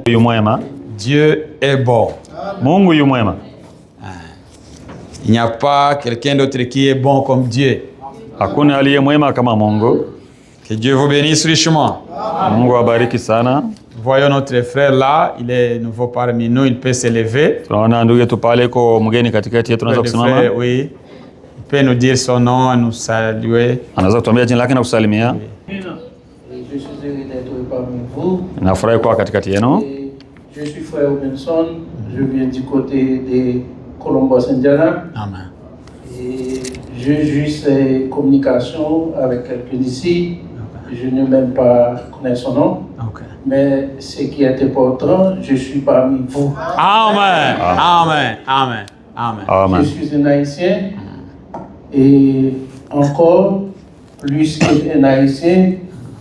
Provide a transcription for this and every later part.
yu mwema. Dieu est bon. Mungu yu mwema. Il n'y a pas quelqu'un d'autre qui est bon comme Dieu. Hakuna aliye mwema kama Mungu. Que Dieu vous bénisse richement. Mungu abariki sana. Voyons notre frère là, il est nouveau parmi nous, il peut se lever. Tunaona ndugu yetu pale ko mgeni katikati yetu, anaweza kusimama. Oui. Il peut nous dire son nom, nous saluer. Anaweza kutuambia jina lake na kusalimia. Je suis heureux d'être parmi vous. Nafurahi kuwa katikati yenu. Je suis frère Benson, je viens du côté de Columbus, Indiana. Amen. Et j'ai juste communication avec quelqu'un d'ici. Je ne même pas connaître son nom. Okay. Mais ce qui est important, je suis parmi vous. Amen. Amen. Amen. Amen. Amen. Je suis un Haïtien. Et encore plus qu'un Haïtien,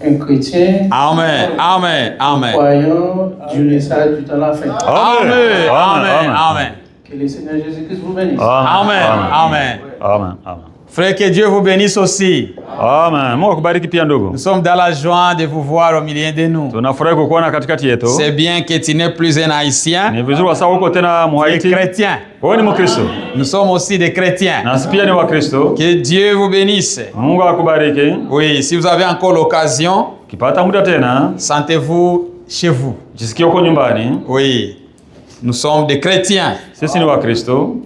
un chrétien. Amen. Amen. Amen. Croyant du message du temps de la fin. Amen. Amen. Amen. Que le Seigneur Jésus-Christ vous bénisse. Amen. Amen. Amen. Amen. Frère, que Dieu vous bénisse aussi. Amen. Mungu akubariki pia ndugu. Nous sommes dans la joie de vous voir au milieu de nous. Tunafurahi kukuona katikati yetu. C'est bien que tu n'es plus un Haïtien. Ni vizuri sasa uko tena Tu es Muhaiti. chrétien. Wewe ni Mkristo. Nous sommes aussi des chrétiens. Nasi pia ni Wakristo. Que Dieu vous bénisse. Mungu akubariki. Oui, si vous avez encore l'occasion, Kipata muda tena, sentez-vous chez vous. jisikie uko nyumbani. Oui, nous sommes des chrétiens. Sisi ni Wakristo.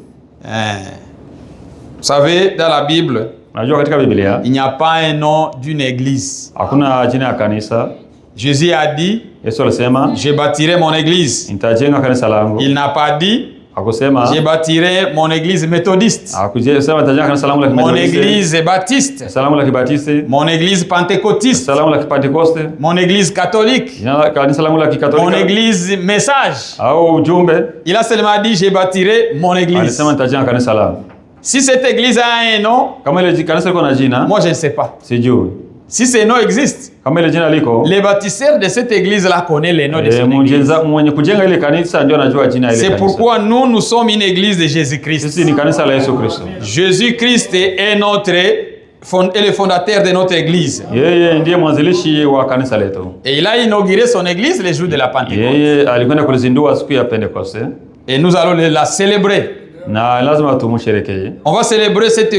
Vous savez, dans la Bible, Najua katika Biblia il n'y a pas un nom d'une église. hakuna jina ya kanisa. Jésus a dit, Yesu alisema je bâtirai mon église. nitajenga kanisa langu. Il n'a pas dit, Hakusema je bâtirai mon église méthodiste, hakusema nitajenga kanisa langu la mon Kimethodiste, église baptiste, kanisa langu la Kibatiste, mon église pentecôtiste, kanisa langu la Kipentekoste, mon église catholique, kanisa langu la mon Kikatolika église message. au ujumbe. Il a seulement dit, je bâtirai mon église. Alisema nitajenga kanisa langu. Si cette église a un nom, Kama ile kanisa liko na jina, moi je ne sais pas. sijui. Si ce nom existe, Kama ile jina liko, les bâtisseurs de cette église-là connaissent les noms de son église. mwenye kujenga ile kanisa ndio anajua jina ile C'est kanisa. pourquoi nous sommes une église de Jésus-Christ. Sisi ni kanisa la Yesu Kristo. Jésus-Christ est le fondateur de notre église. Yeye ndiye mwanzilishi wa kanisa letu. Et il a inauguré son église le jour de la Pentecôte. Yeye alikwenda kulizindua siku ya Pentekoste Et nous allons la célébrer. na lazima tumsherekee. On va célébrer cette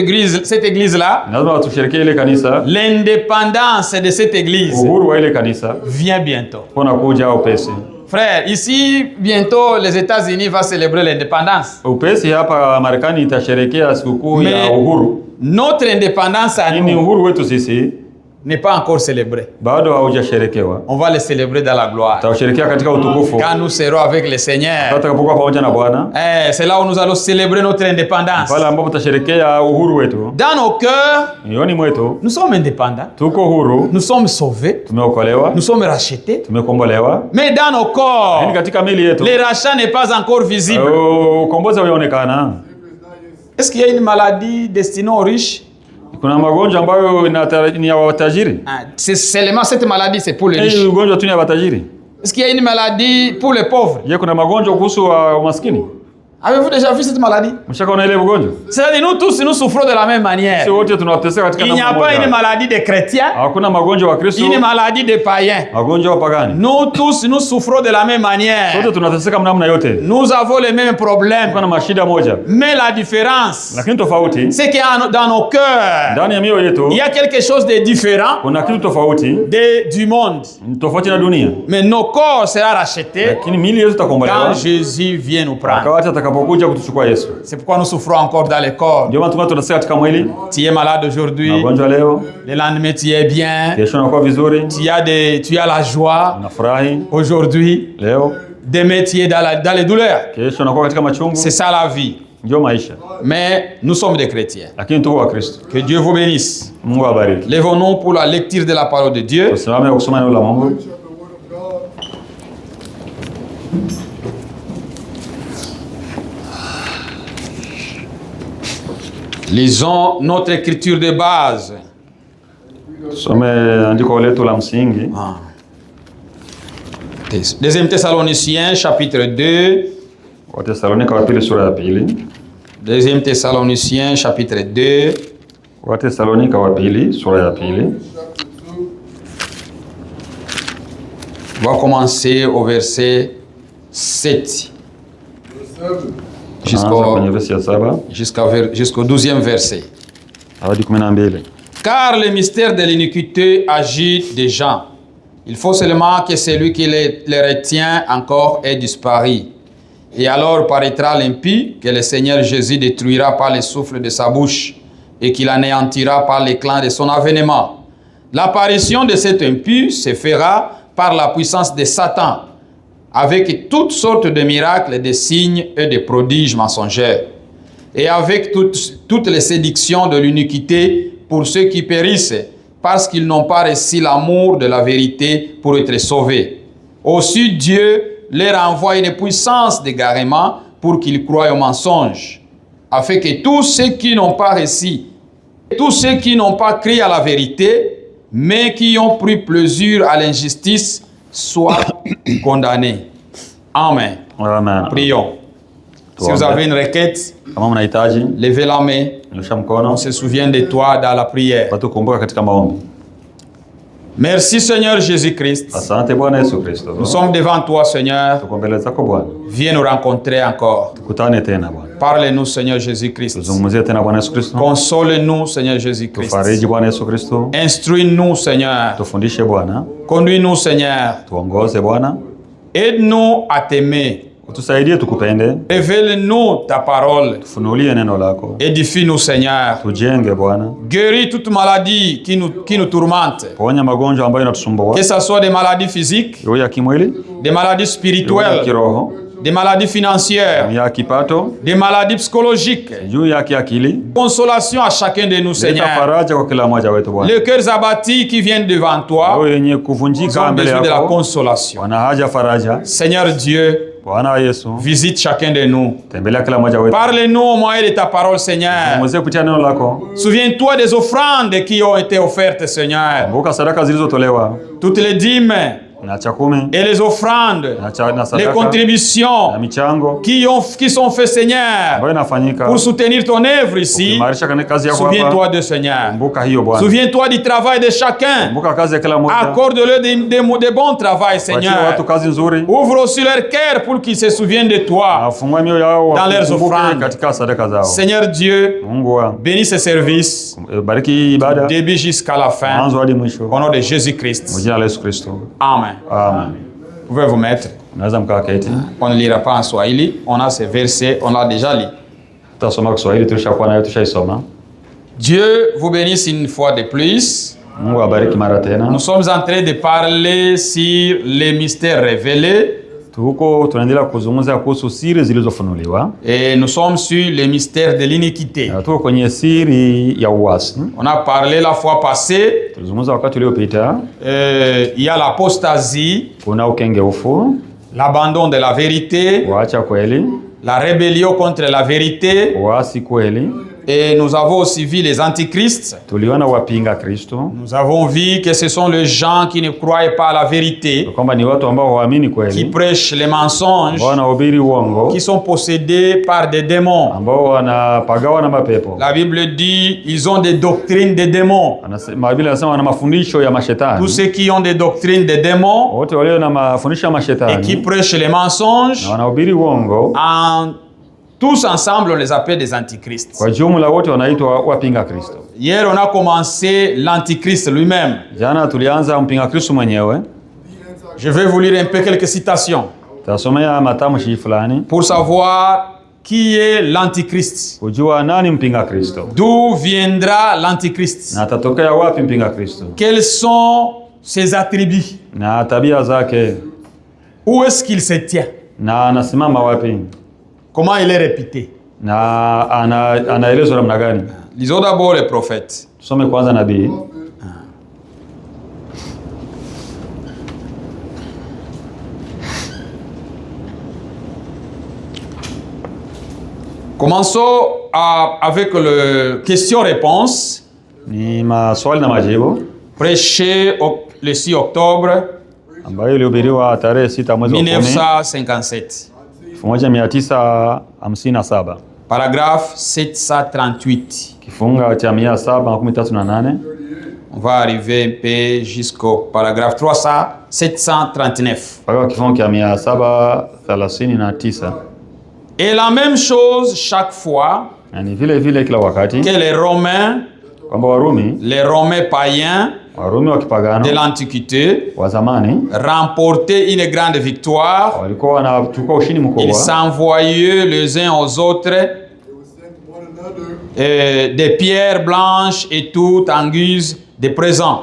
église-là. Lazima tusherekee ile kanisa. L'indépendance de cette église Uhuru wa ile kanisa vient bientôt. kuna kuja upesi. Frère, ici, bientôt, les États-Unis vont célébrer l'indépendance. Upesi hapa Marekani itasherekea sikukuu ya uhuru. Notre indépendance à Ni nous uhuru wetu sisi n'est pas encore célébrée. bado haujasherekewa. On va le célébrer dans la gloire. Tutasherekea katika utukufu Quand nous serons avec le Seigneur. tutakapokuwa pamoja na Bwana. C'est là où nous allons célébrer notre indépendance. Pale ambapo tutasherekea uhuru wetu. Dans nos cœurs, Mioni mwetu nous sommes indépendants. tuko huru, Nous sommes sauvés. tumeokolewa, Nous sommes rachetés. tumekombolewa. Mais dans nos Lakini corps, katika mili yetu le rachat n'est pas encore visible. ukombozi haujaonekana. Est-ce qu'il y a une maladie destinée aux riches? Kuna magonjwa ambayo ni ya watajiri. C'est seulement cette maladie, c'est pour les riches. Hii ugonjwa tu ni ya watajiri. Est-ce qu'il y a une maladie pour les pauvres? Je, kuna magonjwa kuhusu umaskini? Avez-vous déjà vu cette maladie? Mshakaona ile ugonjwa? C'est-à-dire nous tous nous souffrons de la même manière. Sisi wote tunateseka katika Il n'y a pas une maladie des chrétiens, Hakuna magonjwa wa Kristo, une maladie des païens. magonjwa wa pagani. Nous tous nous souffrons de la même manière. Sote tunateseka namna yote. Nous avons les mêmes problèmes. Kuna mashida moja. Mais la différence, Lakini tofauti, c'est que dans nos cœurs, ndani ya mioyo yetu il y a quelque chose de différent kuna kitu tofauti, du monde. tofauti na dunia. Mais nos corps seront rachetés Lakini mili yetu quand itakombolewa Jésus vient nous prendre. wakati atakapokuja kutuchukua Yesu. C'est pourquoi nous souffrons encore dans le corps. Ndio maana tunateseka katika mwili. Tu es malade aujourd'hui, Magonjwa leo, le lendemain tu es bien, kesho unakuwa vizuri, tu as la joie unafurahi. aujourd'hui, Leo, demain tu es dans les douleurs. kesho unakuwa katika machungu. C'est ça la vie. Ndio maisha. Mais nous sommes des chrétiens. Lakini tuko wa Kristo. Que Dieu vous bénisse. Mungu awabariki. Lèvons-nous pour la lecture de la parole de Dieu. Tusimame kusoma neno la Mungu. Lisons notre écriture de base. Tusome andiko letu la msingi. Deuxième Thessaloniciens, chapitre 2. Watesalonika wa pili sura ya pili. Deuxième Thessaloniciens, chapitre 2. Watesalonika wa pili sura ya pili. On va commencer au verset 7 Kwenye versi ya 7 jusqu'au 12e verset. hadi 12. Car le mystère de l'iniquité agite des gens. Il faut seulement que celui qui les retient encore ait disparu. Et alors paraîtra l'impie que le Seigneur Jésus détruira par le souffle de sa bouche et qu'il anéantira par l'éclat de son avènement. L'apparition de cet impie se fera par la puissance de Satan, avec toutes sortes de miracles, de signes et de prodiges mensongers, et avec toutes les séductions de l'iniquité pour ceux qui périssent, parce qu'ils n'ont pas reçu l'amour de la vérité pour être sauvés. Aussi Dieu leur envoie une puissance d'égarement pour qu'ils croient au mensonge, afin que tous ceux qui n'ont pas reçu, tous ceux qui n'ont pas cru à la vérité, mais qui ont pris plaisir à l'injustice, soient condamnés. Amen. Amen. Prions. Si vous avez une requête, Kama mnahitaji, levez la main. nyosha mkono. On se souvient de toi dans la prière. Watukumbuka katika maombi. Merci Seigneur Jésus-Christ. Asante Bwana Yesu Kristo. Nous sommes devant toi Seigneur. Tuko mbele zako Bwana. Viens nous rencontrer encore. Tukutane tena Bwana. Parle-nous Seigneur Jésus-Christ. Tuzungumzie tena Bwana Yesu Kristo. Console-nous Seigneur Jésus-Christ. Tufariji Bwana Yesu Kristo. Instruis-nous Seigneur. Tufundishe Bwana. Conduis-nous Seigneur. Tuongoze Bwana. Aide-nous à t'aimer. Utusaidie tukupende. Révèle-nous ta parole. Tufunulie neno lako. Édifie-nous Seigneur. Tujenge Bwana. Guéris toute maladie qui nous tourmente. Ponya magonjwa ambayo yanatusumbua. Que ce soit des maladies physiques, Iwe ya kimwili, des maladies iwe ya spirituelles, kiroho, des maladies financières, ya kipato, des maladies psychologiques. juu ya kiakili. Consolation à chacun de nous, Leta Seigneur. faraja kwa kila mmoja wetu Bwana. Les cœurs abattus qui viennent devant toi Wao yenye ont kuvunjika mbele besoin de la yako consolation. wana haja faraja. Seigneur Dieu, Bwana Yesu, visite chacun de nous. tembelea kila mmoja wetu. Parle-nous au moyen de ta parole, Seigneur. Mzee kupitia neno lako. Souviens-toi des offrandes qui ont été offertes, Seigneur. Kumbuka sadaka zilizotolewa Toutes les dîmes na cha kumi et les offrandes, na les sadaka contributions na michango qui sont faites, Seigneur, ambayo inafanyika pour soutenir ton œuvre ici. kuimarisha kazi yako hapa. Souviens-toi de Seigneur. Kumbuka hiyo Bwana. Souviens-toi du travail de chacun. Kumbuka kazi ya kila mmoja. Accorde-leur des bons travail, Wachie Seigneur. watu kazi nzuri. Ouvre aussi leur cœur pour qu'ils se souviennent de toi. Afungua mioyo yao Dans leurs wakumbuke offrandes. katika sadaka zao. Seigneur Dieu, Mungu wangu, bénis ce service, bariki ibada début jusqu'à la fin, mwanzo hadi mwisho. au nom de Kwa Jésus-Christ. jina la Yesu Kristo. Amen. Amen. Vous pouvez vous mettre. Unaweza mkaa keti. On ne lira pas en Swahili. On a ces versets, on l'a déjà lu. Tutasoma kwa Kiswahili, tulishakuwa nayo, tushaisoma. Dieu vous bénisse une fois de plus. Mungu abariki mara tena. Nous sommes en train de parler sur les mystères révélés. Tuko tunaendelea kuzungumza kuhusu siri zilizofunuliwa. Et nous sommes sur les mystères de l'iniquité. Na tuko kwenye siri ya uasi. On a parlé la fois passée. Tulizungumza wakati uliopita. Il y a l'apostasie, Kuna ukengeufu, l'abandon de la vérité, kuacha kweli, la rébellion contre la vérité. uasi kweli. Et nous avons aussi vu les antichrists. Tuliona wapinga Kristo. Nous avons vu que ce sont les gens qui ne croient pas à la vérité, Kwamba ni watu ambao hawaamini qui kweli. prêchent les mensonges, Ambao wanahubiri uongo. qui sont possédés par des démons. Ambao wanapagawa na mapepo. La Bible dit ils ont des doctrines des démons. Biblia inasema wana mafundisho ya mashetani. Tous ceux qui ont des doctrines des démons Wote walio na mafundisho ya et mashetani qui prêchent les mensonges, na wanahubiri uongo, tous ensemble on les appelle des antichrists. kwa jumla wote wanaitwa wapinga Kristo. Hier on a commencé l'antichrist lui-même. Jana tulianza mpinga Kristo mwenyewe. Je vais vous lire un peu quelques citations Tutasomea matamshi fulani pour savoir qui est l'antichrist. kujua nani mpinga Kristo D'où viendra l'antichrist? na atatokea wapi mpinga Kristo Quels sont ses attributs? na tabia zake Où est-ce qu'il se tient? na anasimama wapi Comment il est réputé? na anaelezwa namna gani. Lisons d'abord les prophètes. Tusome kwanza nabii. Commençons avec le question-réponse. Ni maswali na majibu Prêché le 6 octobre ambayo ilihubiriwa tarehe 6 mwezi wa 10 1957. 1957. Paragraphe 738. Kifunga cha 738. On va arriver un peu jusqu'au paragraphe 739. mpaka kifungo cha 739. Et la même chose chaque fois Yani vile kila wakati que les Romains, kwamba les Romains païens Warumi wa kipagano de l'Antiquité wa zamani remportaient une grande victoire. walikuwa wanachukua ushindi Ils mkubwa, s'envoyaient les uns aux autres des pierres blanches et tout en guise de présent.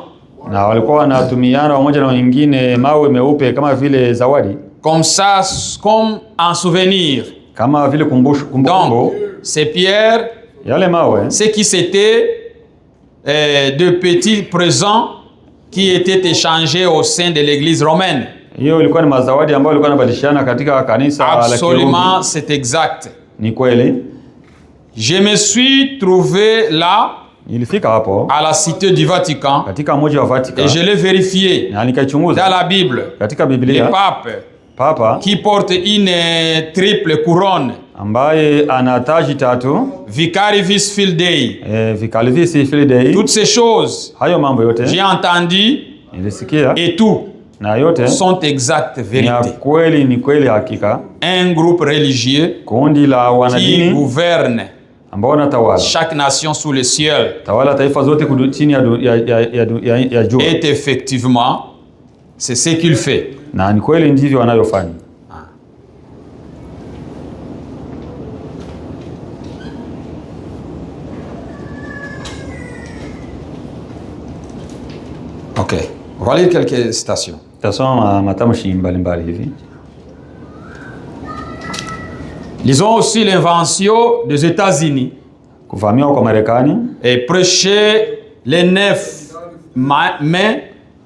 na walikuwa wanatumiana pamoja na wengine mawe meupe kama vile zawadi, Comme ça, comme un souvenir. kama vile kumbukumbu. Donc, ces pierres, Yale mawe ce qui c'était de petits présents qui étaient échangés au sein de l'église romaine. hiyo ilikuwa ni mazawadi ambayo ilikuwa inabadilishana katika kanisa la Kirumi. Absolument, c'est exact. Ni kweli. Je me suis trouvé là, Nilifika hapo à la cité du Vatican, katika mji wa Vatican et je l'ai vérifié na nikaichunguza dans la Bible. katika Le Biblia. pape Papa qui porte une triple couronne, ambaye ana taji tatu, Vicarius Fildei, Vicarius Fildei, toutes ces choses, hayo mambo yote j'ai entendu nilisikia et tout na yote sont exactes ni vérités. kweli, ni kweli hakika. Un groupe religieux Kundi la qui wanadini gouverne ambao wanatawala chaque nation sous le ciel tawala taifa zote chini ya jua, est effectivement, c'est ce qu'il fait. na ni kweli ndivyo wanayofanya. Ok, on va lire quelques citations. Tasoma matamshi mbalimbali hivi. Lisons aussi l'invention des États-Unis Kuvamiwa kwa Marekani et prêcher le 9 mai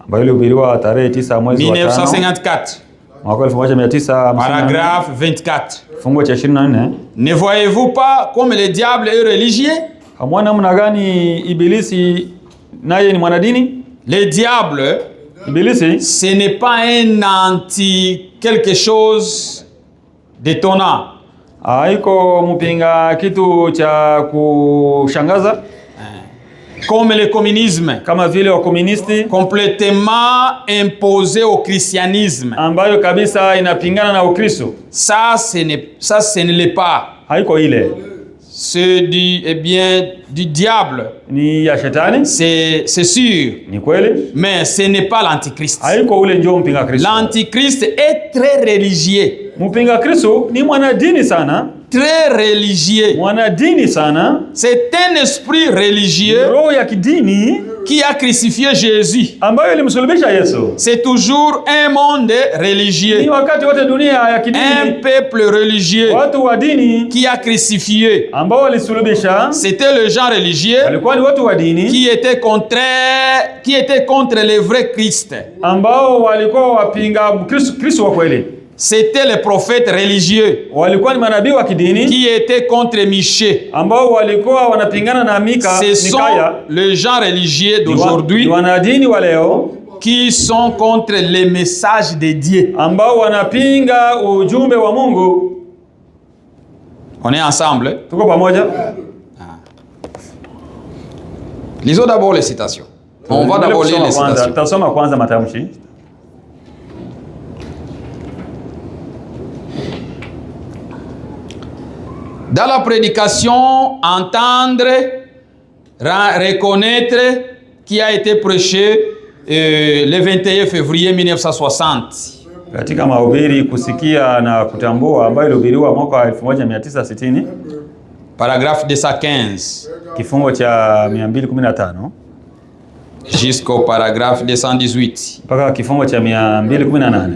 ambayo ilihubiriwa tarehe 9 mwezi wa 5 1954, mwaka 1954, paragraphe 24. fungu cha 24. Ne voyez-vous pas comme le diable est religieux? Hamwona namna gani Ibilisi naye ni mwanadini? Le diable, Ibilisi ce n'est pas un anti quelque chose d'étonnant. haiko mpinga kitu cha kushangaza Comme le communisme, kama vile wakomunisti complètement imposé au christianisme. ambayo kabisa inapingana na Ukristo. Ça, ce ne l'est pas. Haiko ile, C'est du diable, ni ya shetani, c'est sûr. ni kweli. Mais ce n'est pas l'antichrist. Haiko ule ndio mpinga Kristo. L'antichrist est très religieux. Mpinga Kristo ni mwanadini sana, Très religieux. mwanadini sana, C'est un esprit religieux roho ya kidini qui a crucifié Jésus. ambayo ilimsulubisha Yesu. C'est toujours un monde Ni religieux, wakati wote dunia ya un kidini, peuple religieux watu wa dini qui a crucifié. ambao walisulubisha C'était le gens religieux walikuwa ni watu wa dini qui était contre le vrai Christ. ambao walikuwa wapinga Kristo wa kweli. C'était les prophètes religieux Walikuwa ni manabii wa kidini qui étaient contre Michée. ambao walikuwa wanapingana na Ce sont Mikaya. les gens religieux Ni d'aujourd'hui wanadini wa leo qui sont contre les messages de Dieu. ambao wanapinga ujumbe wa Mungu. On est ensemble. Tuko pamoja? Lisons d'abord les citations. On va d'abord lire les citations. Tutasoma kwanza matamshi. Dans la prédication, entendre, reconnaître qui a été prêché le 21 février 1960. Katika mahubiri kusikia na kutambua ambayo ilihubiriwa mwaka wa 1960, Paragraphe 215 kifungo cha 215 jusqu'au paragraphe 218. mpaka kifungo cha 218.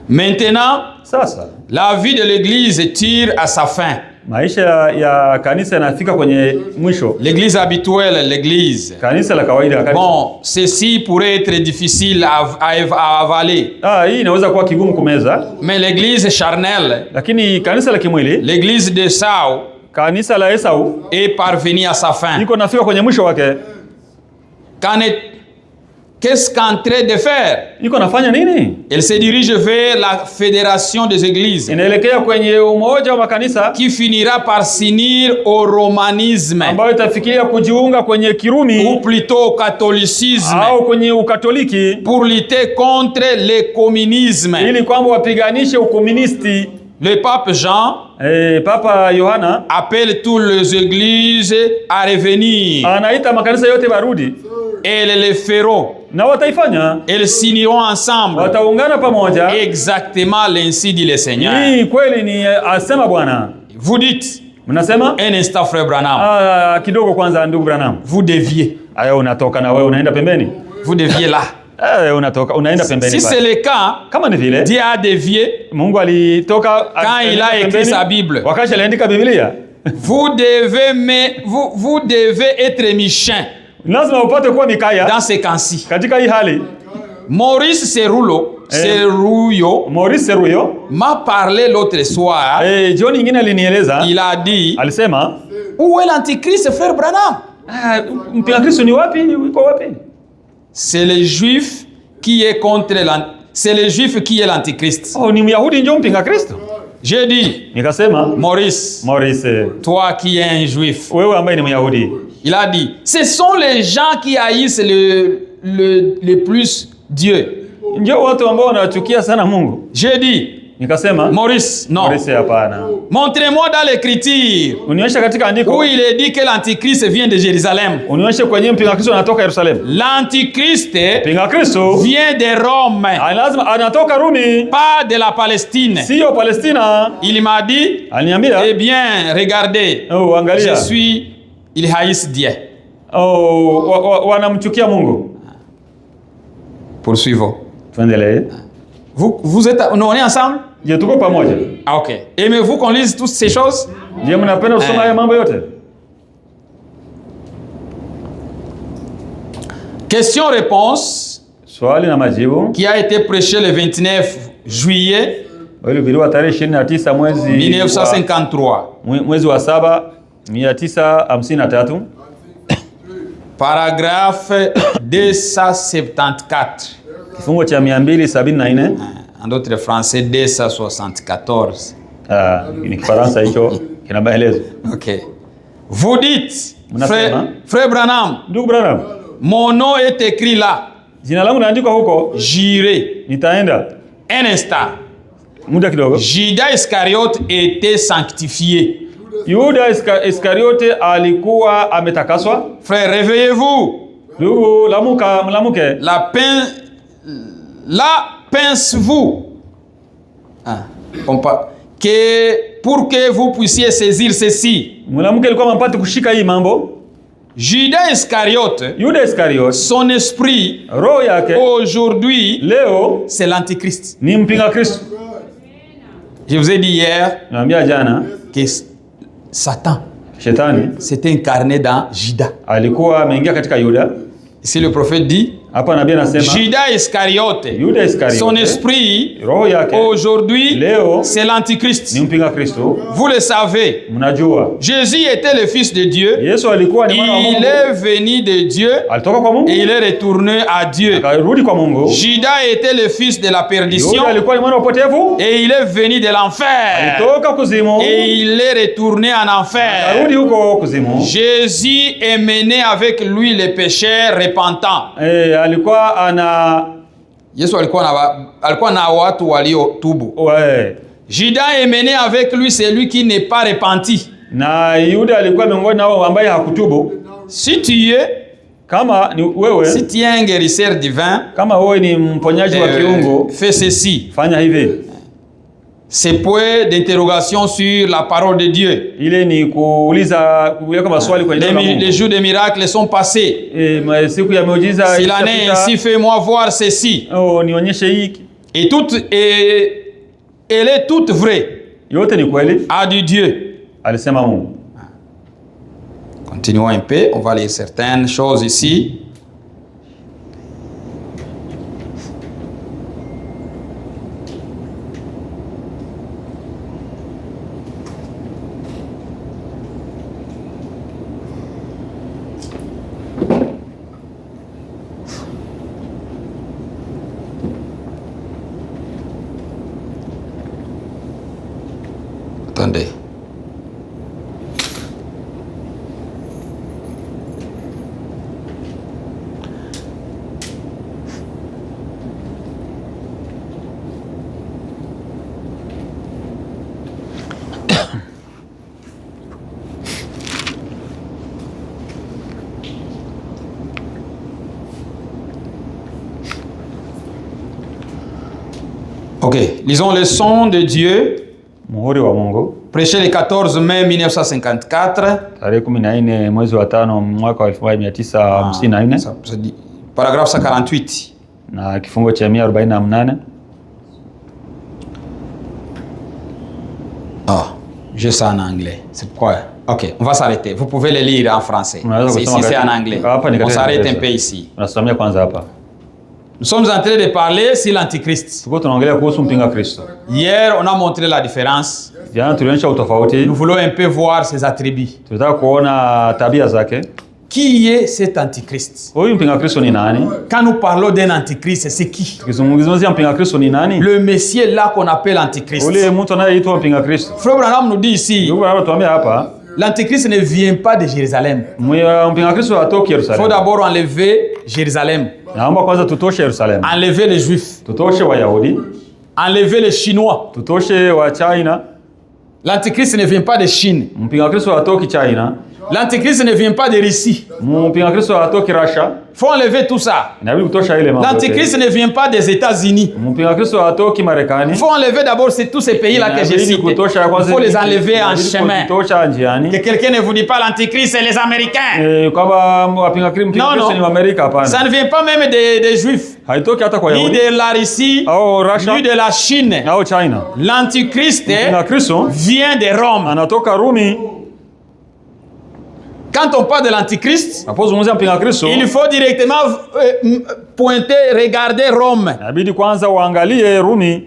Maintenant, Sasa la vie de l'Église tire à sa fin. maisha ya kanisa yanafika kwenye mwisho. L'Église habituelle, l'Église. Kanisa la kawaida la kanisa. Bon, ceci pourrait être difficile à avaler. Hii inaweza kuwa kigumu kumeza, Mais l'Église charnelle, lakini kanisa la kimwili, l'Église de Sao, kanisa la Esau est parvenue à sa fin. iko nafika kwenye mwisho wake. qu'est-ce qu'en train de faire? iko nafanya nini? Elle se dirige vers la fédération des églises Inaelekea kwenye umoja wa makanisa qui finira par s'unir au romanisme ambayo itafikiria kujiunga kwenye ou Kirumi plutôt au catholicisme au kwenye Ukatoliki pour lutter contre le communisme. ili kwamba wapiganishe ukomunisti. Le pape Jean Papa Yohana appelle toutes les églises à revenir. anaita makanisa yote barudi, Elles le feront. na wataifanya, Elles signeront ensemble. wataungana pamoja. Exactement l'ainsi dit le Seigneur. Hii kweli ni asema Bwana. Vous dites, Mnasema un instant frère Branham, kidogo kwanza, ndugu Branham, vous deviez. aya unatoka na wewe unaenda pembeni. Vous deviez là. Unatoka unaenda pembeni. Si c'est le cas, Kama ni vile Dieu a dévié Mungu alitoka quand il a écrit sa Bible. wakati aliandika Biblia. Vous devez être Michin Lazima upate kuwa Mikaya dans ces cas-ci. katika hii hali. Maurice Serruyo Maurice Seruyo m'a parlé l'autre soir. John ingine alinieleza, Il a dit, alisema où est l'antichrist, frère Branham? mpinga Kristo ni wapi? Yuko wapi? C'est le juif qui est contre c'est le juif qui est l'antichrist. Ni Myahudi ndio mpinga Kristo. J'ai dit, Nikasema Maurice, toi qui es un juif. Wewe ambaye ni Myahudi. Il a dit, ce sont les gens qui haïssent le plus Dieu. Ndio watu ambao wanachukia sana Mungu. J'ai dit, Nikasema Maurice, non. Maurice hapana. Montrez-moi dans l'écriture Unionyeshe katika andiko où il est dit que l'antichrist vient de Jérusalem. Unionyeshe kwenye mpinga Kristo anatoka Yerusalemu. L'antichrist Mpinga Kristo vient de Rome, lazima anatoka Rumi, pas de la Palestine. sio Palestina. Il m'a dit, Aliniambia, eh bien, regardez, angalia. il haïsse Dieu. Wanamchukia Mungu. Poursuivons. Tuendelee. Vous êtes, on est ensemble? Je tuko pamoja. Ah, ok. Aimez-vous qu'on lise toutes ces choses? Je mnapenda kusoma haya mambo yote? Question-réponse Swali na majibu qui a été prêché le 29 juillet ilihubiriwa tarehe 29 mwezi wa 7 1953. Paragraphe 274. Kifungo cha 274. En d'autres français 274. Ni Kifaransa hicho kina maelezo. OK. Vous dites, frère Branham, ndugu Branham, mon nom est écrit là. Jina langu naandikwa huko. J'irai. Nitaenda. Un instant. Muda kidogo. Judas Iscariote était sanctifié. Yuda Iskariote alikuwa ametakaswa. Frère, réveillez-vous. Ndugu, mlamuke. La pince-vous. Pour que vous puissiez saisir ceci. Mlamuke alikuwa mpate kushika hii mambo. Judas Iscariote, Yuda Iskariote, son esprit, roho yake aujourd'hui, leo, c'est l'antichrist. Ni mpinga Kristo. Je vous ai dit hier que Satan Shetani s'était incarné dans Judas. Alikuwa ameingia katika Yuda. Ici le prophète dit, hapa nabii anasema Judas Iscariote, son esprit aujourd'hui c'est l'antichrist. Ni mpinga Kristo. Vous le savez. Mnajua. Jésus était le fils de Dieu. Yesu alikuwa ni mwana wa Mungu. Il est venu de Dieu. Alitoka kwa Mungu. Et il est retourné à Dieu. Akarudi kwa Mungu. Judas était le fils de la perdition. Yuda alikuwa ni mwana wa upotevu. Et il est venu de l'enfer. Alitoka kuzimu. Et il est retourné en enfer. Akarudi huko kuzimu. Jésus est mené avec lui les pécheurs repentants. Alikuwa ana Yesu alikuwa na watu waliotubu. Judas est mené avec lui celui qui n'est pas repenti. Na Yuda alikuwa miongoni nao ambaye hakutubu. Si tu es kama ni wewe, si tu es un guérisseur divin, kama wewe ni mponyaji wa kiungo, fais ceci. Fanya hivi. C'est point d'interrogation sur la parole de Dieu. Ile ni kuuliza kama swali kwa neno la Mungu. Les jours de miracles sont passés. Siku ya miujiza s'il en est ainsi, fais-moi voir ceci. Nionyeshe hiki. Elle est toute vraie. Yote ni kweli. A du Dieu. Alisema Mungu. Continuons un peu, on va lire certaines choses ici. Attendez. Ok, lisons le son de Dieu, Muhuri wa Mungu, prêché le 14 mai 1954. tarehe 14 mwezi wa 5 mwaka wa 1954, Ça dit, paragraphe 148. na kifungo cha 148. Ah, j'ai ça en anglais. C'est pourquoi. Ok, on va s'arrêter. Vous pouvez le lire en français. Unaweza Ici, kusoma c'est en katika- anglais. hapa ni On katika s'arrête un Kiingereza. peu ici. Unasomea kwanza hapa. Nous sommes en train de parler sur l'Antichrist. Tuko tunaongelea kuhusu mpinga Kristo. Hier, on a montré la différence. Jana tulionyesha utofauti. Nous voulons un peu voir ses attributs. Tulitaka kuona tabia zake. Qui est cet Antichrist? Huyu mpinga Kristo ni nani? Quand nous parlons d'un Antichrist, c'est qui? Tukizungumzia mpinga Kristo ni nani? Le Messie là qu'on appelle Antichrist. Ule mtu anayeitwa mpinga Kristo. Frère Branham nous dit ici, Ndugu anatuambia hapa, l'Antichrist ne vient pas de Jérusalem. mpinga Kristo hatoki Il faut Yerusalemu. d'abord enlever Jérusalem, Naomba kwanza tutoshe Yerusalemu. enlever les Juifs, Tutoshe Wayahudi, enlever les Chinois. tutoshe wa China. L'Antichrist ne vient pas de Chine. Mpinga Kristo hatoki China. L'Antichrist ne vient pas de Russie. Mpinga Kristo hatoki Russia. Il faut enlever tout ça. Inabidi kutosha ile mambo. L'Antichrist ne vient pas des États-Unis. Mpinga Kristo hatoki Marekani. Il faut enlever d'abord tous ces pays-là que j'ai Inabidi cités. kutosha Il kwanza. faut les enlever en Inabidi chemin. kutosha njiani. Que quelqu'un ne vous dit pas l'Antichrist, c'est les Américains. Kwamba mpinga Kristo ni wa Amerika, hapana. Ça ne vient pas même des Juifs, Haitoki hata kwa ni Yahudi de la Russie, au Russia ni de la Chine. au China. L'Antichrist Mpinga Kristo vient de Rome. anatoka Rumi. Quand on parle de l'Antichrist, Napozungumzia mpinga Kristo, il faut directement pointer, regarder Rome. inabidi kwanza uangalie Rumi.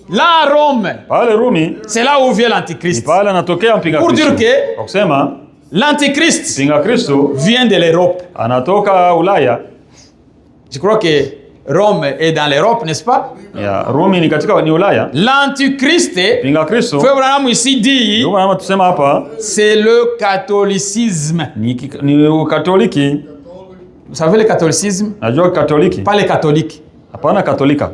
Là, Rome, Pale Rumi c'est là où vient l'Antichrist. pale anatokea mpinga Pour Kristo. dire que Kwa kusema l'Antichrist mpinga Kristo vient de l'Europe. anatoka Ulaya. Je crois que Rome est dans l'Europe, n'est-ce pas? Ya, Rumi ni Ulaya. L'Antichrist, Mpinga Kristo, Frère Branham ici dit, ndio maana tusema hapa c'est le catholicisme. ni Ukatoliki. Vous savez le catholicisme? Najua Katoliki. Pas les catholiques, Hapana Katolika.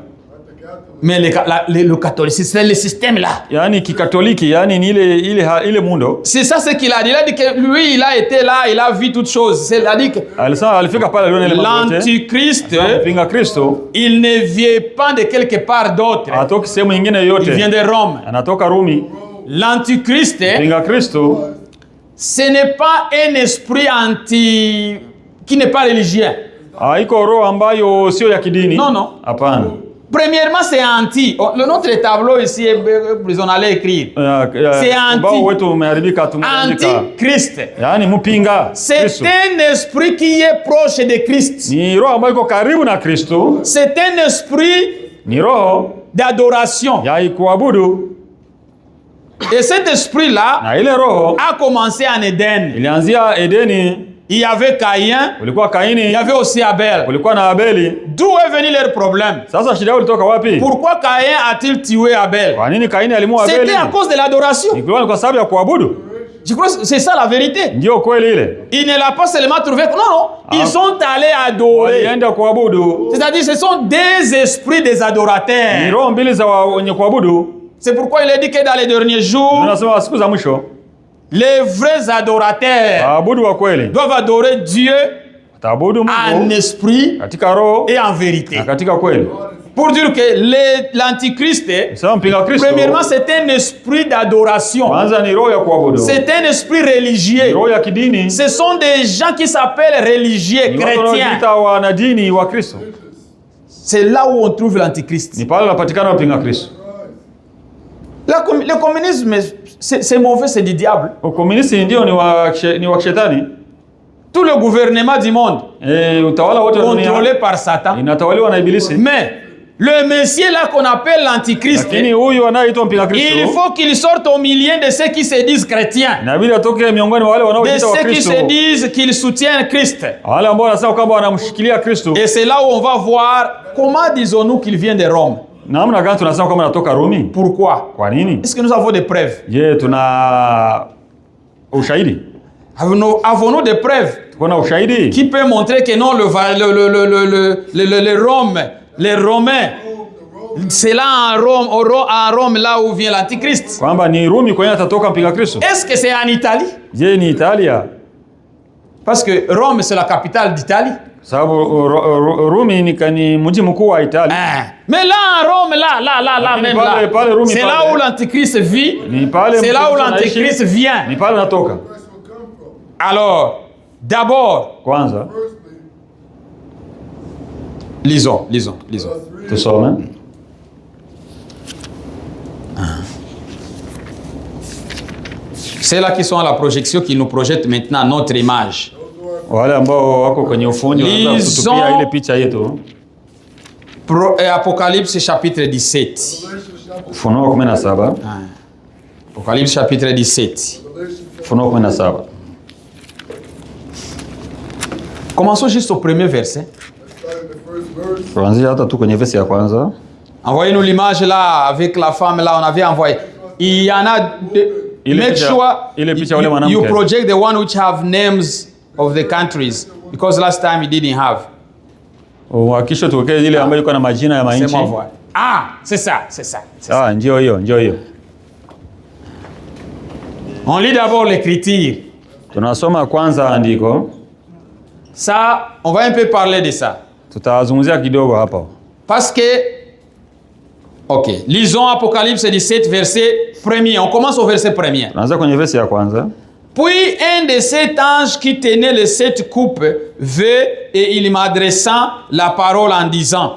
mais le catholicisme, c'est le système là. Yaani kikatoliki, yaani ni ile mundo. C'est ça ce qu'il a dit. Il a dit que lui, il a été là, il a vu toutes choses. C'est-à-dire que Alisema alifika pale aliona ile mambo yote. l'Antichrist, Mpinga Kristo il ne vient pas de quelque part d'autre. hatoki sehemu nyingine Il vient yote. de Rome. Anatoka Rumi. L'Antichrist, Mpinga Kristo ce n'est pas un esprit qui n'est pas religieux. haiko roho ambayo sio ya kidini. Non, non. Hapana. Premièrement, c'est anti. Notre tableau ici, on allait écrire. C'est anti. Bao wetu umeharibika tumeandika. Anti-Christ. Yaani mpinga C'est Kristo. un esprit qui est proche de Christ. Ni roho ambayo iko karibu na Kristo. C'est un esprit Ni roho d'adoration. ya kuabudu. Et cet esprit-là Na ile roho a commencé en Éden. ilianzia Edeni. Il y avait Caïn, Kulikuwa il Kaini, y avait aussi Abel. kulikuwa na Abeli. D'où est venu leur problème? Sasa shida yao ilitoka wapi? Pourquoi Caïn a-t-il tué Abel? Kwa nini Kaini alimuua Abeli? C'était à cause de l'adoration. Ilikuwa ni kwa sababu ya kuabudu. Je crois que c'est ça la vérité. Ndio kweli ile. Il ne l'a pas seulement trouvé. Non, non. Ils sont allés adorer. Walienda kuabudu. C'est-à-dire ce sont des esprits des Ni adorateurs. roho mbili za wenye kuabudu. C'est pourquoi il est dit que dans les derniers jours, Tunasema siku za mwisho les vrais adorateurs waabudu wa kweli doivent adorer Dieu wataabudu en Mungu esprit katika roho et en vérité. na katika kweli. Pour dire que l'Antichrist, Sasa mpinga Kristo premièrement, c'est un esprit d'adoration. kwanza ni roho ya kuabudu. C'est un esprit Ni religieux. roho ya kidini. Ce sont des gens qui s'appellent religieux, Ni watu chrétiens. wanaojiita wanadini wa Kristo. C'est là où on trouve l'Antichrist. Ni pale unapatikana mpinga Kristo. Le communisme, c'est mauvais, c'est du diable. Ukomunisti ndio ni wa shetani. Tout le gouvernement du monde, Utawala wote wa dunia contrôlé par Satan. inatawaliwa na ibilisi. Mais le Messie là qu'on appelle l'Antichrist, Lakini huyu anayeitwa mpinga il Kristo faut qu'il sorte au milieu de ceux qui se disent chrétiens, inabidi atoke miongoni mwa wale de wanaojiita wa ceux qui Kristo, se disent qu'ils soutiennent Christ. wale ambao wanasema kwamba wanamshikilia Kristo. Et c'est là où on va voir comment disons-nous qu'il vient de Rome. Namna gani tunasema kama natoka Rumi? Pourquoi? Kwa nini? Est-ce que nous avons des preuves? Je, tuna ushahidi? Avons-nous des preuves? Tuko na ushahidi? Qui peut montrer que non, les Romains, c'est là à Rome, là où vient l'Antichrist. Kwamba ni Rumi kwenye atatoka mpinga Kristo. Est-ce que c'est en Italie? Je, ni Italia? Parce que Rome, c'est la capitale d'Italie. Sababu Rumi ni mji mkuu wa Italia. Mais là, en Rome, là, même là, c'est là où l'Antichrist vit. C'est là où l'Antichrist vient. Ni pale natoka. Alors, d'abord, kwanza, lisons. Tusome. C'est là qui sont à la projection qui nous projettent maintenant notre image. Wale ambao wako kwenye ufundi wanaweza kutupia ile picha yetu. Apocalypse chapitre 17. Ufunuo 17. Apocalypse chapitre 17. Ufunuo 17. Commençons juste au premier verset. Tuanzie hata tu kwenye verse ya kwanza. Envoyez-nous l'image là avec la femme là, on avait envoyé. Il y en a make sure you project the one which have names of the countries, because last time he didn't have. Hakisha tuweke ile ambayo iko na majina ya manchi. C'est ça. Ndio hiyo. On lit d'abord l'écriture. Tunasoma kwanza andiko. Ça, on va un peu parler de ça. Tutazungumzia kidogo hapa. Parce que OK, lisons Apocalypse 17 verset 1er. On commence au verset 1er. Tunaanza kwenye verse ya kwanza. Puis un de sept anges qui tenait les sept coupes vint et il m'adressant la parole en disant: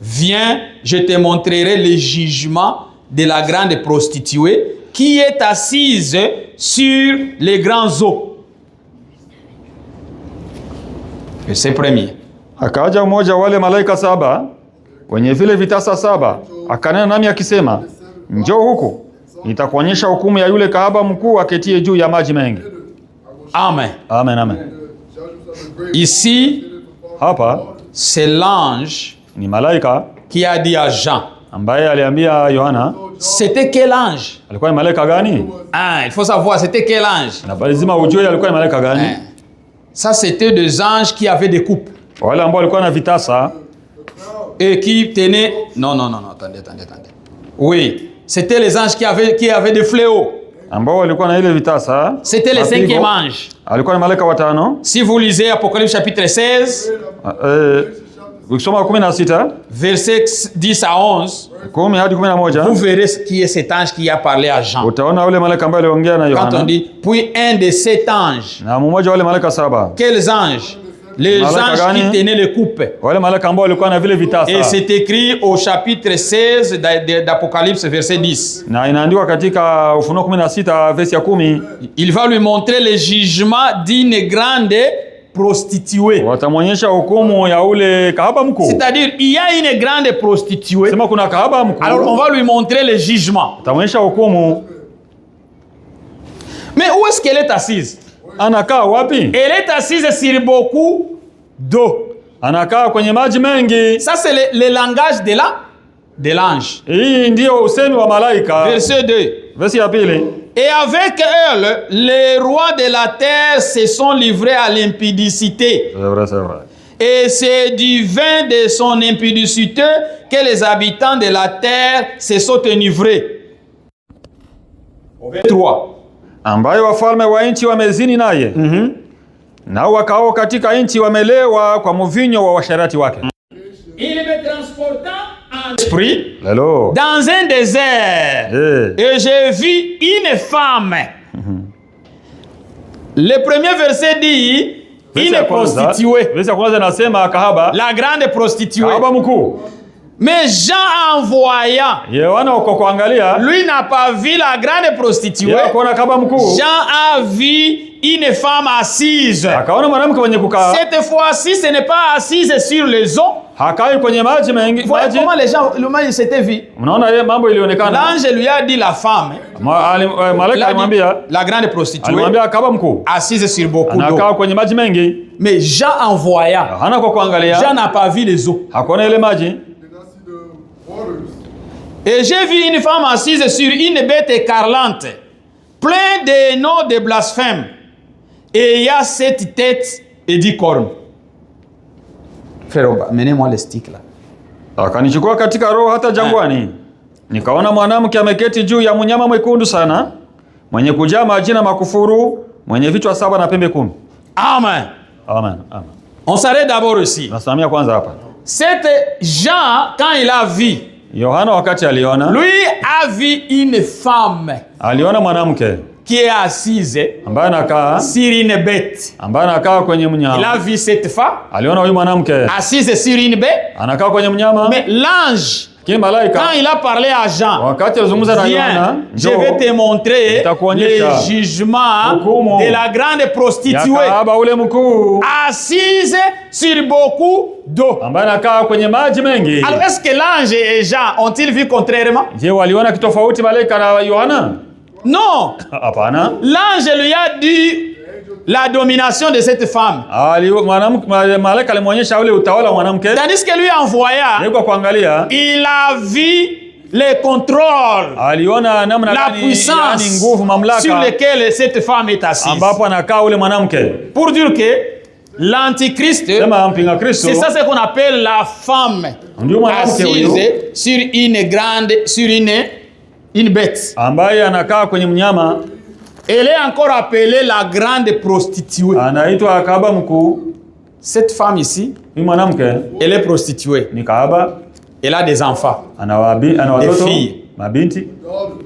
Viens, je te montrerai le jugement de la grande prostituée qui est assise sur les grands eaux. Verset 1er. Akaja mmoja wale malaika saba wenye vile vitasa saba, akanena nami akisema, njoo huku, nitakuonyesha hukumu ya yule kahaba mkuu aketie juu ya maji mengi. Amen. Ici, hapa c'est l'ange ni malaika qui a dit à Jean. Ambaye aliambia Yohana. C'était quel ange? Alikuwa ni malaika gani? Il faut savoir c'était quel ange. Na lazima ujue alikuwa ni malaika gani? Ça c'était des anges qui avaient des coupes. Wale ambao walikuwa na vitasa et qui tenaient attendez. Oui, c'était les anges qui avaient des fléaux. Ambao walikuwa na ile vitasa. C'était les cinquième ange. Alikuwa ni malaika watano. Si vous lisez Apocalypse chapitre 16, ukisoma 16 verset 10 à 11, 10 hadi 11, vous verrez qui est cet ange qui a parlé à Jean. Utaona ule malaika ambaye aliongea na Yohana. Quand on dit puis un de sept anges. Na mmoja wale malaika saba. Quels anges? Les anges qui tenaient les coupes. Wale malaika ambao walikuwa na vile vitasa. Et c'est écrit au chapitre 16 d'Apocalypse verset 10. Na inaandikwa katika Ufunuo 16 verse ya 10. Il va lui montrer le jugement d'une grande prostituée. Watamwonyesha hukumu ya ule kahaba mkuu. C'est-à-dire il y a une grande prostituée. Sema kuna kahaba mkuu. Alors on va lui montrer le jugement. Watamwonyesha hukumu. Mais où est-ce qu'elle est assise? Anakaa wapi? Elle est assise sur beaucoup d'eau. Anakaa kwenye maji mengi. Ça c'est le langage de l'ange. Hii ndio usemi wa malaika. Verset 2. Verset ya pili. Et avec elle, les rois de la terre se sont livrés à l'impudicité. C'est vrai. Et c'est du vin de son impudicité que les habitants de la terre se sont enivrés. 3. Ambayo wafalme wa nchi wamezini naye. Nao wakao katika nchi wamelewa kwa mvinyo wa washarati wake. Il me transporta en esprit dans un désert. Et j'ai vu une femme. Le premier verset dit une prostituée. La grande prostituée. Mais Jean en voyant, lui n'a pas vu la grande prostituée. Jean a vu une femme assise. Cette fois-ci, ce n'est pas assise sur les eaux. Voilà comment les gens s'étaient vus. L'ange lui a dit la femme, la grande prostituée, assise sur beaucoup d'eau. Mais Jean en voyant, Jean n'a pas vu les eaux. Et j'ai vu une femme assise sur une bête écarlate, plein de noms de blasphème. Et il y a 7 têtes et 10 cornes. Frère, menez-moi les sticks là. Akanichukua katika roho hata jangwani. Nikaona mwanamke ameketi juu ya mnyama mwekundu sana, mwenye kujaa majina makufuru, mwenye vichwa 7 na pembe 10. Amen. Amen. Amen. On s'arrête d'abord ici. Nasimamia kwanza hapa. Cet Jean, quand il a vu, Yohana wakati aliona, lui a vu une femme aliona mwanamke qui est assise ambaye anakaa kwenye Il mnyama. a vu cette femme Aliona huyu mwanamke assise sur une bête. anakaa kwenye mnyama. Mais l'ange, Kile malaika quand il a parlé à Jean, wakati alizungumza na Yohana, viens, je vais te montrer nitakuonyesha le jugement hukumu de la grande prostituée ya kahaba ule mkuu assise sur beaucoup d'eau. ambaye anakaa kwenye maji mengi. Alors est-ce que l'ange et Jean ont-ils vu contrairement? Je, waliona kitofauti malaika na Yohana? Non. Hapana. L'ange lui a dit la domination de cette femme. Malaika alimwonyesha ule utawala wa mwanamke. Tandis que lui envoya, Yuko kuangalia, il a vu le contrôle, aliona namna la gani, puissance yani nguvu, mamlaka sur lequel cette femme est assise. ambapo anakaa ule mwanamke. Pour dire que l'antichrist, Sema mpinga Kristo, c'est ça ce qu'on appelle la femme ndio mwanamke huyo assise sur une bête. ambaye anakaa kwenye mnyama. Elle est encore appelée la grande prostituée. Anaitwa kahaba mkuu. Cette femme ici, Huyu mwanamke elle est prostituée. ni kahaba, Elle a des enfants. ana watoto, filles. mabinti.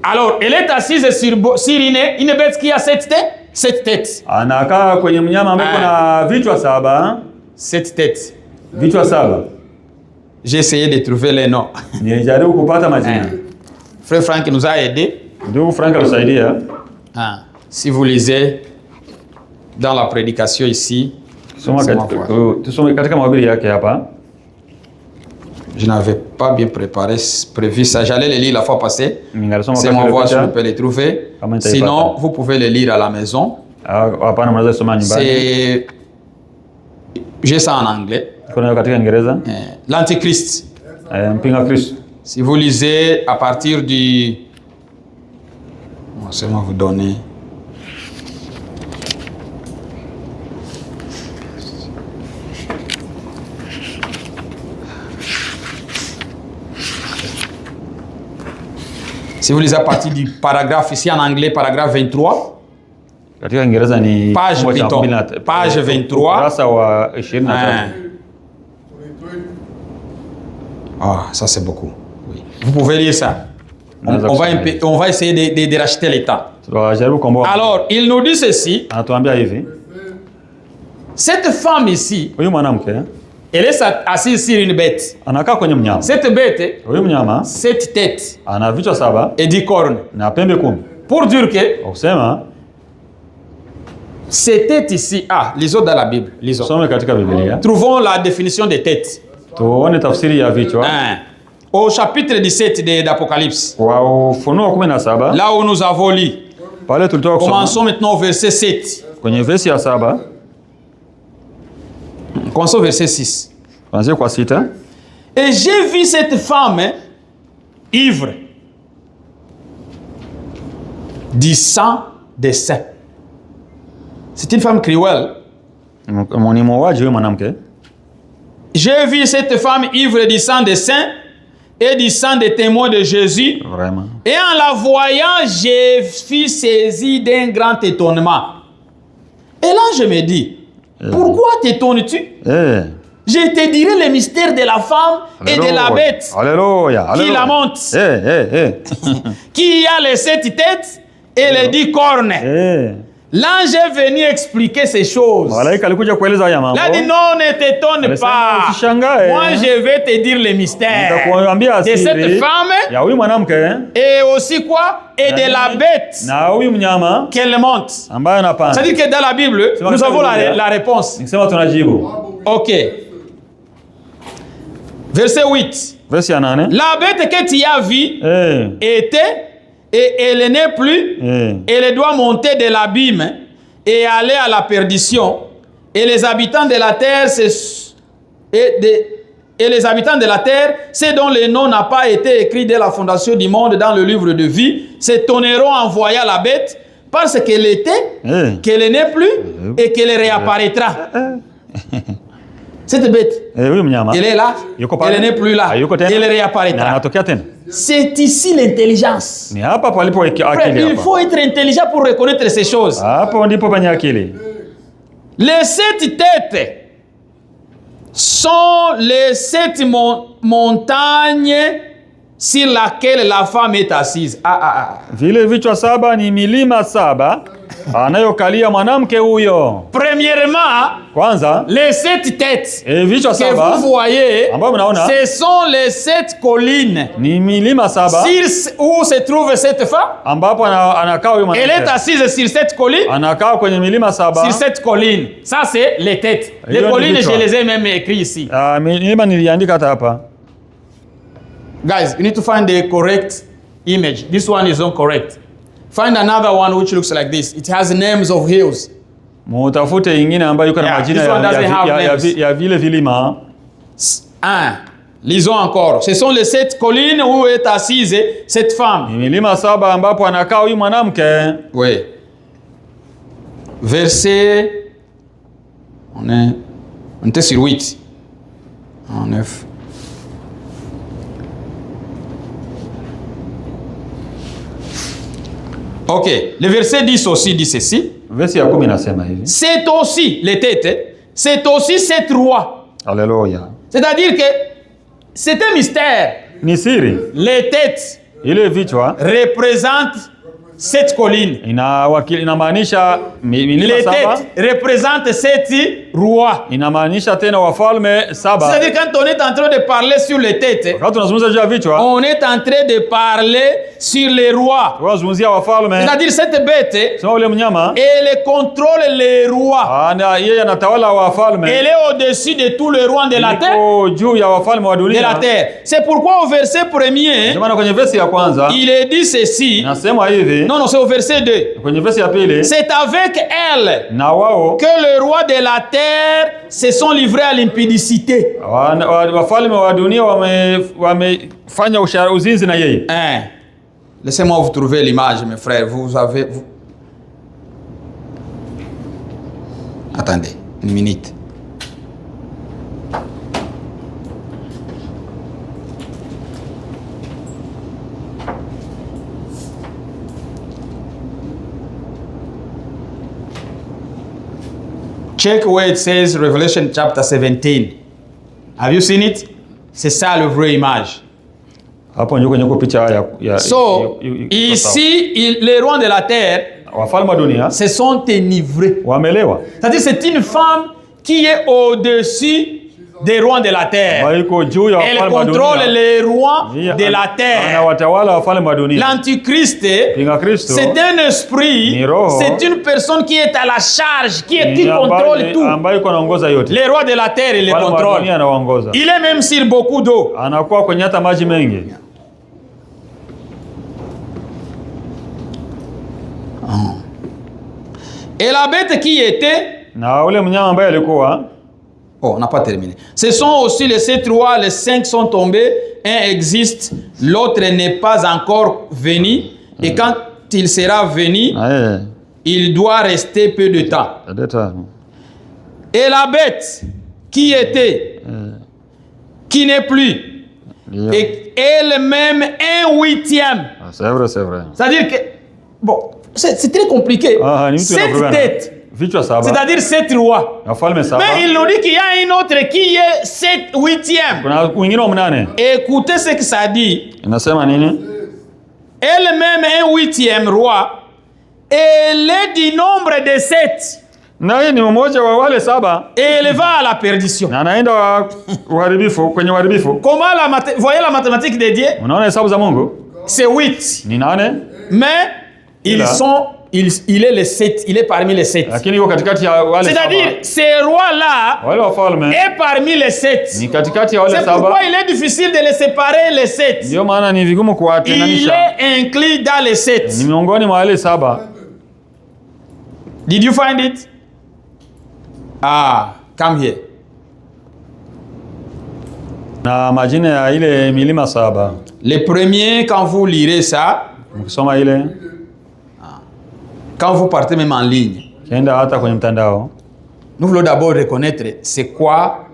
Alors, elle est assise sur une bête qui a 7 têtes. 7 têtes. Anakaa kwenye mnyama ambaye kuna vichwa 7. 7 têtes. Vichwa 7. J'ai essayé de trouver les noms. Nilijaribu kupata majina. Frère Franck nous a aidés. Ndugu Frank alisaidia. Si vous lisez dans la prédication ici, Tusome katika mahubiri yake hapa. je n'avais pas bien prévu ça. J'allais les lire la fois passée. C'est mon voix, je peux les trouver. Sinon, vous pouvez les lire à la maison. J'ai ça en anglais. L'Antichrist. Si vous lisez à partir du... Je vais vous donner... Si vous lisez à partir du paragraphe, ici en anglais, paragraphe 23, page, page 23. Ah, ça c'est beaucoup. Oui. Vous pouvez lire ça. On va essayer de racheter les temps. Alors, il nous dit ceci. Cette femme ici, elle est assise sur une bête. Cette bête, 7 têtes et 10 cornes. Pour dire que ces têtes ici, lisons dans la Bible. Trouvons la définition des têtes. Au chapitre 17 d'Apocalypse. Là où nous avons lu. Commençons maintenant au verset 7. Commençons au verset 6. Et j'ai vu cette femme ivre du sang des saints. C'est une femme cruelle. J'ai vu cette femme ivre du sang des saints et du sang des témoins de Jésus. Vraiment. Et en la voyant, je fus saisi d'un grand étonnement. Et là, je me dis, pourquoi t'étonnes-tu? Je te dirai le mystère de la femme et de la bête. Alléluia. Qui la monte. Qui a les 7 têtes et les 10 cornes. L'ange est venu expliquer ces choses. Il a dit non, ne t'étonne pas. Moi, je vais te dire le mystère de cette femme et aussi quoi? Et de la bête qu'elle monte. C'est-à-dire que dans la Bible, nous avons la réponse. Ok. Verset 8. La bête que tu as vue était... Et elle n'est plus, elle doit monter de l'abîme et aller à la perdition. Et les habitants de la terre et et les habitants de la terre, ceux dont le nom n'a pas été écrit dès la fondation du monde dans le livre de vie, s'étonneront en voyant la bête, parce qu'elle était, qu'elle n'est plus et qu'elle réapparaîtra. Cette bête, elle est là, elle n'est plus là, elle réapparaîtra. C'est ici l'intelligence. Frère, il faut être intelligent pour reconnaître ces choses. Les 7 têtes sont les 7 montagnes sur laquelle la femme est assise. Vile vichwa 7 ni milima 7 anayokalia mwanamke huyo. Premièrement, kwanza, les 7 têtes vichwa 7 que vous voyez, ce sont les 7 collines. Ni milima 7 où se trouve cette femme. Ambapo anakaa huyo mwanamke. Elle est assise sur cette colline. Anakaa kwenye milima 7. Sur cette colline. Ça c'est les têtes. Les collines, je les ai même écrits ici. Milima niliandika hata hapa. Guys, you need to find the correct image. This one is incorrect. Find another one which looks like this. It has names of hills. Mutafute ingine ambayo iko na majina ya vile vilima. Lisons encore. Ce sont les 7 collines où est assise cette femme. Milima 7 ambapo anakaa huyu mwanamke. Oui. Verset on était sur 8. En 9. Ok, le verset 10 aussi dit ceci. Verset ya 10 inasema hivi. C'est aussi les têtes, c'est aussi 7 rois. Alléluia. C'est-à-dire que c'est un mystère. Ni siri. Les têtes ile vichwa représentent 7 collines. Inamaanisha milima 7. Les têtes représentent 7 rois. Inamaanisha tena wafalme 7. C'est-à-dire quand on est en train de parler sur les têtes, quand tunazungumza juu ya vichwa, on est en train de parler sur les rois. Tunazungumzia wafalme. C'est-à-dire cette bête, sema ule mnyama, elle contrôle les rois. Yeye anatawala wafalme. Elle est au-dessus de tous les rois de la terre. Juu ya wafalme wa dunia. De la terre. C'est pourquoi au verset 1er, kwenye verse ya kwanza, il est dit ceci. Nasema hivi. Non, c'est au verset 2. Kwenye verse ya pili. C'est avec elle na wao que les rois de la terre se sont livrés à l'impudicité. Wafalme wa dunia wamefanya uzinzi na yeye. Laissez-moi vous trouver l'image, mes frères. Attendez, une minute. Check where it says Revelation chapter 17. Have you seen it? C'est ça le vrai image. Hapo ndio kwenye picha ya So, ici, les rois de la terre se sont enivrés. Wamelewa. C'est-à-dire c'est une femme qui est au-dessus des rois de la terre. Elle contrôle les rois de la terre. L'Antichrist, c'est un esprit, c'est une personne qui est à la charge, qui contrôle tout. Les rois de la terre, il les contrôle. Il est même sur beaucoup d'eau. Et la bête qui était... Oh, on n'a pas terminé. Ce sont aussi les 7 rois, les 5 sont tombés, un existe, l'autre n'est pas encore venu, et quand il sera venu, il doit rester peu de temps. Et la bête qui était, qui n'est plus, et elle-même 1/8. C'est vrai, c'est vrai. C'est-à-dire que, bon, c'est très compliqué. Cette tête, c'est-à-dire 7 rois. Mais il nous dit qu'il y a une autre qui est 7/8. Écoutez ce que ça dit. Elle-même 1/8 roi. Elle est du nombre de 7. Et elle va à la perdition. Comment voyez la mathématique de Dieu? C'est 8. Mais ils sont... Il est le 7, il est parmi les 7. C'est-à-dire, ces rois-là est parmi les 7. C'est pourquoi il est difficile de les séparer, les 7. Il est inclus dans les 7. Did you find it? Come here. Na majina ya ile milima 7. Le premier, quand vous lirez ça, Mkisoma ile, quand vous partez même en ligne, kienda hata kwenye mtandao, nous voulons d'abord reconnaître c'est quoi,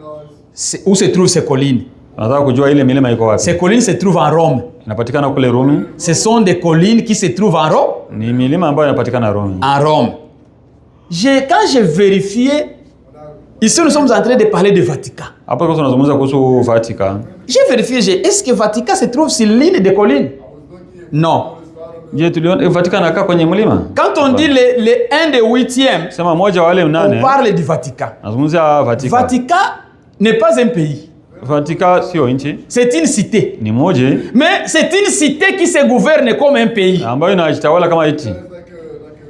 où se trouvent ces collines. tunataka kujua ile milima iko wapi. Ces collines se trouvent en Rome. Inapatikana kule Rumi. Ce sont des collines qui se trouvent en Rome. Ni milima ambayo inapatikana Rumi. En Rome. Quand j'ai vérifié, ici nous sommes en train de parler de Vatican. Hapo kwa tunazungumza kuhusu Vatican. J'ai vérifié, est-ce que Vatican se trouve sur l'île des collines? Non. Je tuliona Vatican inakaa kwenye mlima. Quand on dit les 1 de 8e, Sema moja wale on mnane. parle du Vatican. Nazungumzia Vatican. Vatican n'est pas un pays. Vatican sio nchi. C'est une cité. Ni moja. Mais c'est une cité qui se gouverne comme un pays. Ambayo inajitawala kama nchi.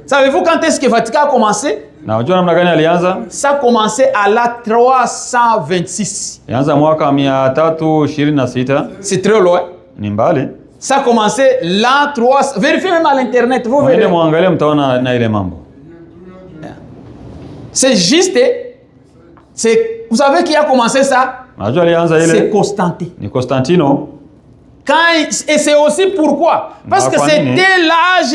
Savez-vous quand est-ce que Vatican a commencé? Na unajua namna gani alianza? Ça a commencé à la 326. Alianza mwaka 326. C'est très loin. Ni mbali. Ça a commencé l'an 3. Vérifiez même à l'internet, vous Mwende verrez. muangalie mtaona na ile mambo. C'est juste. Vous savez qui a commencé ça? Unajua alianza C'est ile Constantin. ni Constantino. Et c'est aussi pourquoi? Parce que c'était l'âge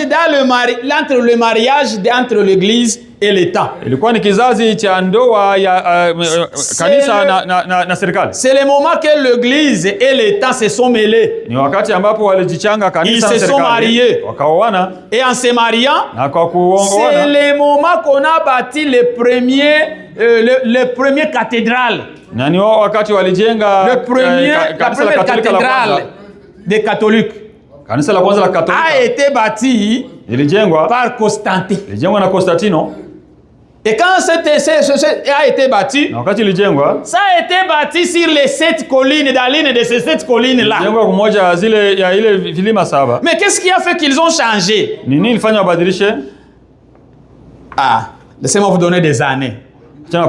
entre le mariage entre l'église et l'État. Ilikuwa ni kizazi cha ndoa ya kanisa na serikali. C'est le moment que l'église et l'État se sont mêlés. Ni wakati ambapo walijichanga kanisa na serikali. Ils se sont mariés. Wakaoana. Et en se mariant, Na kwa kuoana. c'est le moment qu'on a bâti le premier cathédrale. Na ni wakati walijenga La première cathédrale des catholiques kanisa la kwanza la Katolika a été bâti ilijengwa par Constantin. Ilijengwa na Constantino. Et quand a été bâti, na wakati ilijengwa, ça a été bâti sur les 7 collines, dans l'une de ces 7 collines-là. Ilijengwa kumoja ya ile vilima 7. Mais qu'est-ce qui a fait qu'ils ont changé? Nini ilifanya wabadilishe? Laissez-moi vous donner des années. Il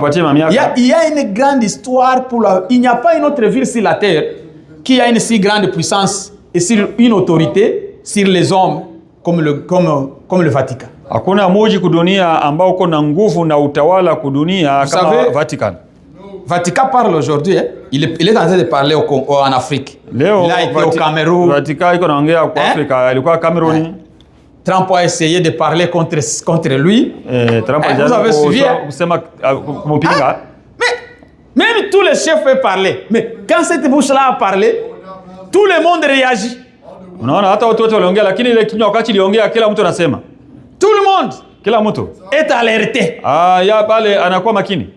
y a une grande histoire il n'y a pas une autre ville sur la terre qui a une si grande puissance et sur une autorité sur les hommes comme le Vatican. Hakuna mji kudunia ambao uko na nguvu na utawala kudunia kama Vatican. Vatican parle aujourd'hui, il est en train de parler en Afrique. Leo, il a été au Cameroun. Vatican iko naongea kwa Afrika, ilikuwa Cameroon. Trump a essayé de parler contre lui. Trump vous avez suivi? Kusema kumupinga. Mais même tous les chefs peuvent parler. Mais quand cette bouche-là a parlé, tout le monde réagit. Unaona hata watu wote waliongea, lakini ile kinywa wakati iliongea kila mtu anasema. Tout le monde. Kila mtu est alerté. Ya pale anakuwa makini.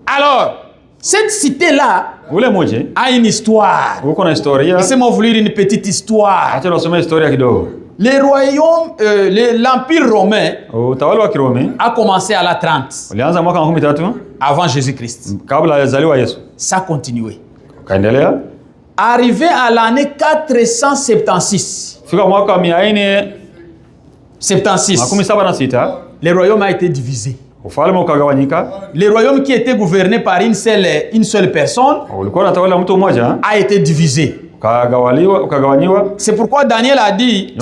Alors, cette cité-là ule mji a une histoire. Uko na historia. Laissez-moi vous lire une petite histoire. Acha nisome historia kidogo. Le royaume, l'empire romain utawala wa Kirumi a commencé à la 30. Ulianza mwaka 13 avant Jésus-Christ. Kabla ya zaliwa Yesu. Ça a continué. Kaendelea. Arrivé à l'année 476. Fika mwaka 476. Le royaume a été divisé. Ufalme ukagawanyika. Le royaume qui était gouverné par une seule personne ulikuwa unatawala mtu mmoja a été divisé. Ukagawanywa. C'est pourquoi Daniel a dit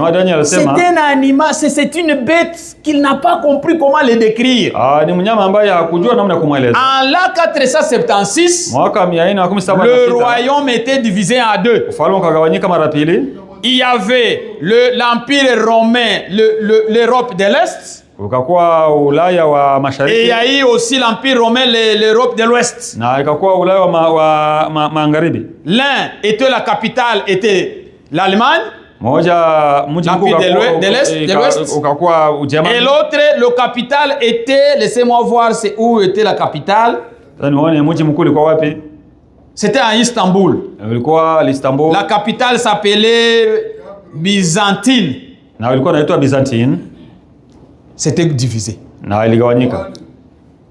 c'est un animal, c'est une bête qu'il n'a pas compris comment le décrire. Ni mnyama ambaye hakujua namna kumweleza. En l'an 476, mwaka 476 le royaume était divisé en deux. Ufalme ukagawanyika mara pili. Il y avait l'empire romain, l'Europe de l'Est. Ukakuwa Ulaya wa Mashariki. Et il y a eu aussi l'empire romain, l'Europe de l'Ouest. Na ikakuwa Ulaya wa Magharibi. L'un était la capitale, était l'Allemagne. Moja mji mkuu de l'Est. Ukakuwa Ujerumani. Et l'autre, le capital était, laissez-moi voir c'est où était la capitale. Nione mji mkuu ulikuwa wapi? C'était à Istanbul. Ulikuwa Istanbul. La capitale s'appelait Byzantine. Na ilikuwa inaitwa Byzantine. C'était divisé. Na iligawanyika.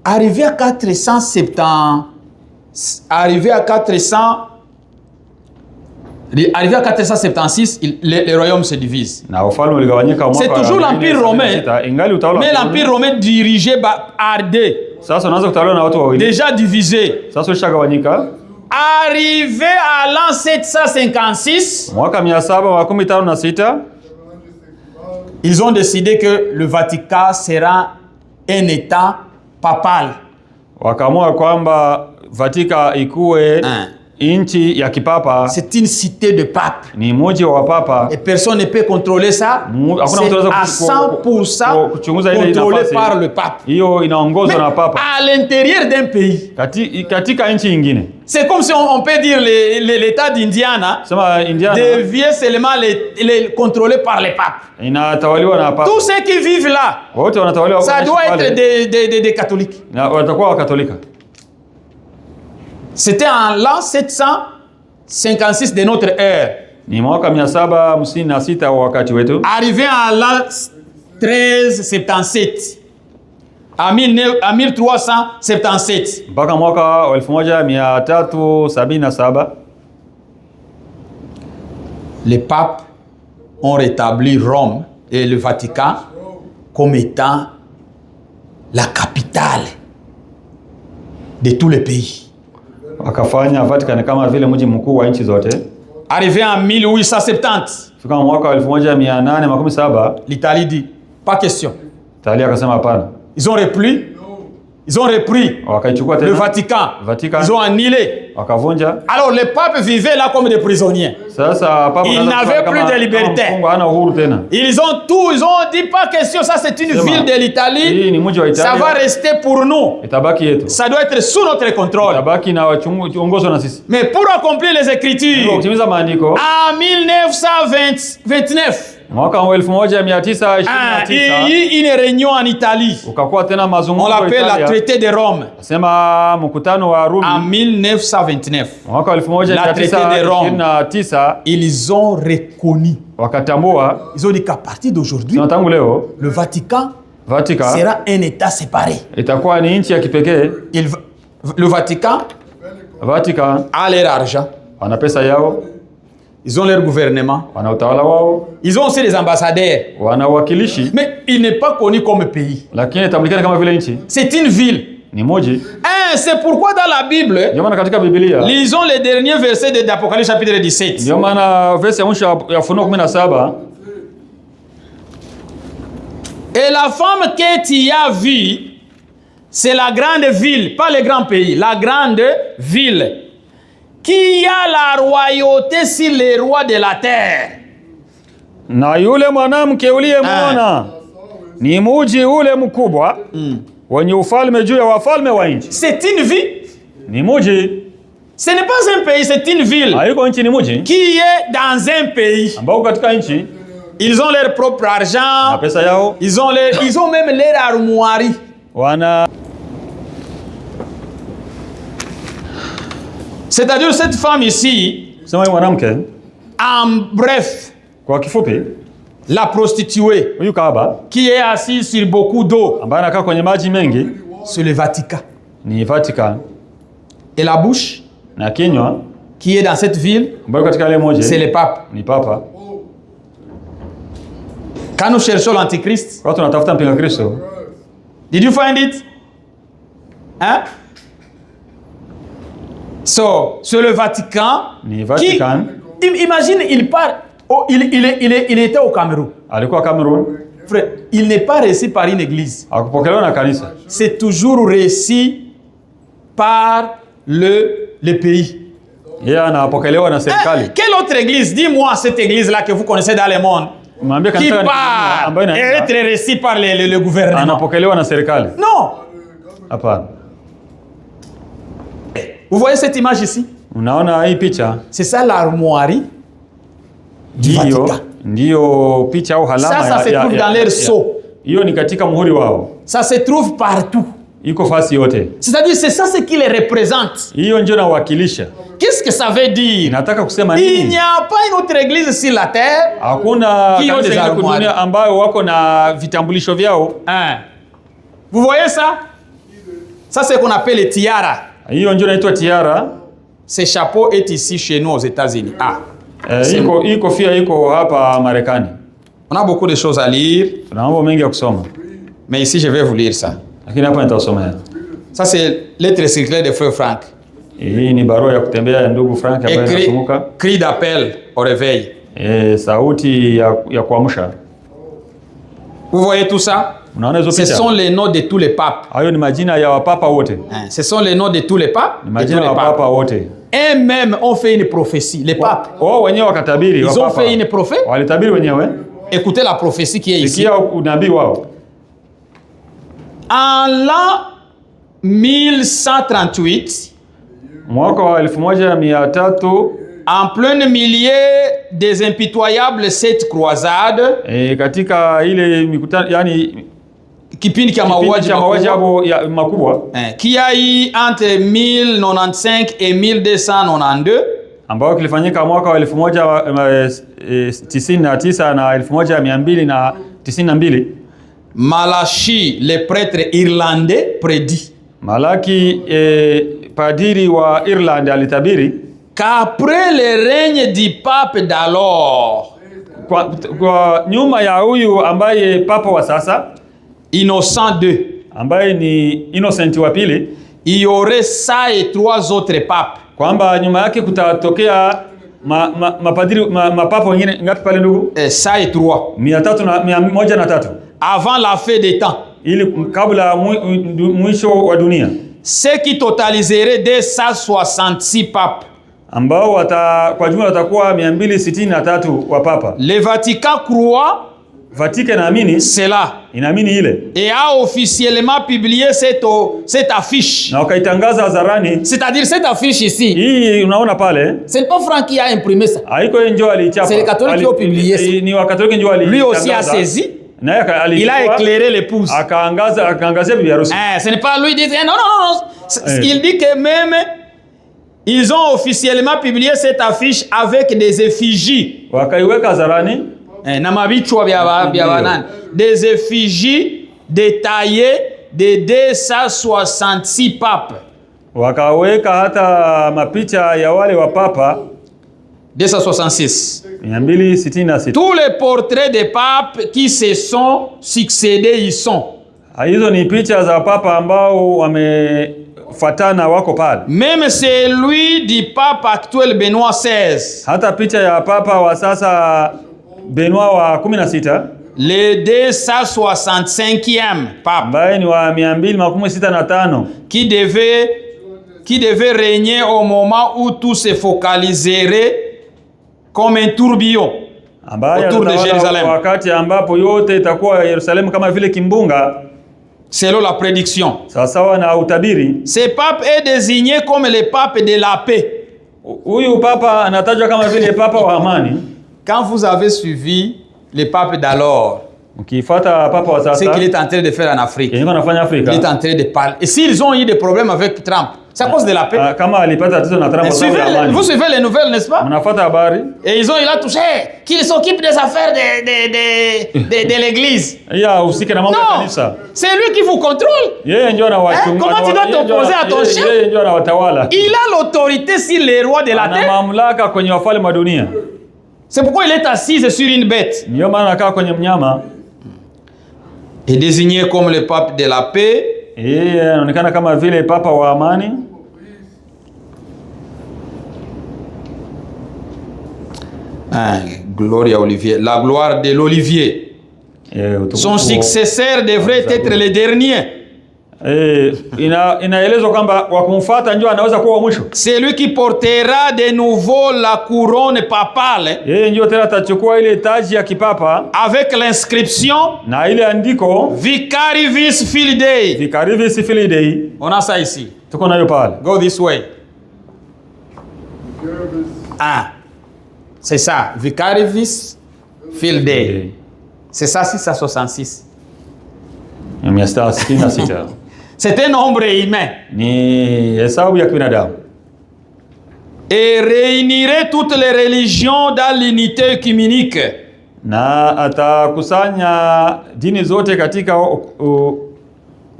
Arrivé à 476, le royaume se divise. C'est toujours l'empire romain. Mais l'empire romain dirigé par Ardé. Déjà divisé. Arrivé à l'an 756, ils ont décidé que le Vatican sera un État papal. Wakaamua kwamba Vatican ikuwe Nchi ya kipapa c'est une cité de pape. ni mji wa wapapa. Et personne ne peut contrôler ça. C'est à 100% contrôlé par le pape. Hiyo inaongozwa na papa. À l'intérieur d'un pays. Katika nchi nyingine. C'est comme si on peut dire l'état d'Indiana devient seulement contrôlé par les papes. Inatawaliwa na papa. Tous ceux qui vivent là, ça doit être des catholiques. Watakuwa wakatolika. C'était en l'an 756 de notre ère. Ni mwaka 756 wa wakati wetu. Arrivé en l'an 1377. En 1377. Mpaka mwaka 1377. Les papes ont rétabli Rome et le Vatican comme étant la capitale de tous les pays. Wakafanya Vatican kama vile mji mkuu wa nchi zote. Arrivé en 1870. Fika mwaka 1817. L'Italie dit pas question. Italia akasema hapana. Ils ont repris le Vatican. Ils ont annulé. Wakavunja. Alors les papes vivaient là comme des prisonniers. Ils n'avaient plus de liberté. Ils ont dit pas question, ça c'est une ville de l'Italie. Ça va rester pour nous. Ça doit être sous notre contrôle. Mais pour accomplir les Écritures, en 1929, il y a eu une réunion en Italie. On l'appelle la traité de Rome. En 1929, la traité de Rome, ils ont reconnu. Ils ont dit qu'à partir d'aujourd'hui, le Vatican sera un État séparé. Le Vatican a leur argent. Ils ont leur gouvernement. Ils ont aussi des ambassadeurs. Mais il n'est pas connu comme pays. C'est une ville. C'est pourquoi dans la Bible, lisons les derniers versets d'Apocalypse chapitre 17. Et la femme que tu as vue, c'est la grande ville, pas le grand pays, la grande ville, qui a la royauté sur les rois de la terre. Na yule mwanamke uliyemwona ni mji ule mkubwa wenye ufalme juu ya wafalme wa nchi. C'est une ville. Ni mji. Ce n'est pas un pays, c'est une ville. Haiko nchi, ni mji. Qui est dans un pays. Ambao katika nchi. Ils ont leur propre argent. Na pesa yao. Ils ont même leur armoirie. C'est-à-dire cette femme ici, en bref, kwa kifupi, la prostituée qui est assise sur beaucoup d'eau, c'est le Vatican. Et la bouche qui est dans cette ville, c'est le pape. Quand nous cherchons l'antichrist, did you find it? Hein? So, c'est le Vatican. Qui, imagine, il part. Il était au Cameroun. Frère, il n'est pas reçu par une église. C'est toujours reçu par le pays. Quelle autre église? Dis-moi cette église-là que vous connaissez dans le monde. Qui part et être reçu par le gouvernement. Non. Vous voyez cette image ici? C'est ça l'armoirie du Vatican. Ça se trouve dans leur sceau. Ça se trouve partout. C'est-à-dire c'est ça ce qui les représente. Qu'est-ce que ça veut dire? Il n'y a pas une autre église sur la terre qui a des armoiries. Vous voyez ça? Ça c'est ce qu'on appelle les tiaras. Ce chapeau est ici chez nous aux États-Unis. On a beaucoup de choses à lire. Mais ici, je vais vous lire ça. Ça, c'est lettre circulaire de Frère Frank. Cri d'appel au réveil. Vous voyez tout ça? Ce sont les noms de tous les papes. Ce sont les noms de tous les papes. eux-mêmes ont fait une prophétie, les papes. Wao wenyewe wakatabiri. Ils ont fait une prophétie. Walitabiri wenyewe. Écoutez la prophétie qui est ici. Sikia unabii wao. En l'an 1138, Mwaka wa 1300, en plein milieu des impitoyables 7 croisades, katika ile mikutano, yani kipindi cha mauaji makubwa qui a eu entre 1095 et 1292, ambao kilifanyika mwaka wa 1099 na 1292. Malachi, le prêtre irlandais, prédit. Malaki padiri wa Irland alitabiri qu'après le règne du pape d'alors, kwa nyuma ya huyu ambaye papa wa sasa Innocent II, ambaye ni Innocent wa pili, il y aurait 103 autres papes. Kwamba nyuma yake kutatokea mapadiri mapapa wengine ngapi pale ndugu? 103. Avant la fin des temps. Ili kabla mwisho wa dunia. Ce qui totaliserait 266 papes. Ambao kwa jumla watakuwa 263 wa papa. Le Vatican croit, Vatican naamini cela. Inaamini ile. Et a officiellement publié cette affiche. Na wakaitangaza hadharani. C'est-à-dire cette affiche ici. Hii unaona pale. C'est pas Franck qui a imprimé ça. Haiko njoo alichapa. C'est les catholiques qui ont publié ça. Ni wa catholique njoo Lui aussi a saisi. Il a éclairé l'épouse. Akaangazia bibi harusi. Ce n'est pas lui qui dit non. Il dit que même ils ont officiellement publié cette affiche avec des effigies. Wakaiweka hadharani. Na mabichwa vya banani. Des effigies détaillées de 266 papes. Wakaweka hata mapicha ya wale wa papa 266. 266. Tous les portraits des papes qui se sont succédés y sont. Hizo ni picha za papa ambao wamefuatana wako pale. Même celui du pape actuel Benoît XVI. Hata picha ya papa wa sasa Benoît wa 16. Le 265e pape. Ambaye ni wa 265. Qui devait régner au moment où tout se focaliserait comme un tourbillon autour de Jérusalem. Wakati ambapo yote itakuwa Yerusalemu kama vile kimbunga. Selon la prédiction. Sawa na utabiri. Ce pape est désigné comme le pape de la paix. Huyu papa anatajwa kama vile papa wa amani. Quand vous avez suivi le pape d'alors, ukifuata papa wa sasa, ce qu'il est en train de faire en Afrique, il est en train de parler. Et s'ils ont eu des problèmes avec Trump, c'est à cause de la paix. Vous suivez les nouvelles, n'est-ce pas? Et ils ont il a touché qu'il s'occupe des affaires de l'église. Non, c'est lui qui vous contrôle. Comment tu dois t'opposer à ton chef? Il a l'autorité sur les rois de la terre. C'est pourquoi il est assis sur une bête. Et désigné comme le pape de la paix. Anaonekana kama vile papa wa amani. Gloria Olivier, la gloire de l'olivier. Son successeur devrait être le dernier. Inaelezwa kwamba wa kumfuata ndio anaweza kuwa mwisho. C'est lui qui portera de nouveau la couronne papale. Yeye ndio tena atachukua ile taji ya kipapa avec l'inscription na ile andiko Vicarius Filii Dei. Vicarius Filii Dei. On a ça ici. Tuko nayo pale. Go this way. C'est ça, Vicarius Filii Dei. C'est ça 666. C'est un nombre humain. Ni hesabu ya kibinadamu. Et réunirait toutes les religions dans l'unité œcuménique. Na atakusanya dini zote katika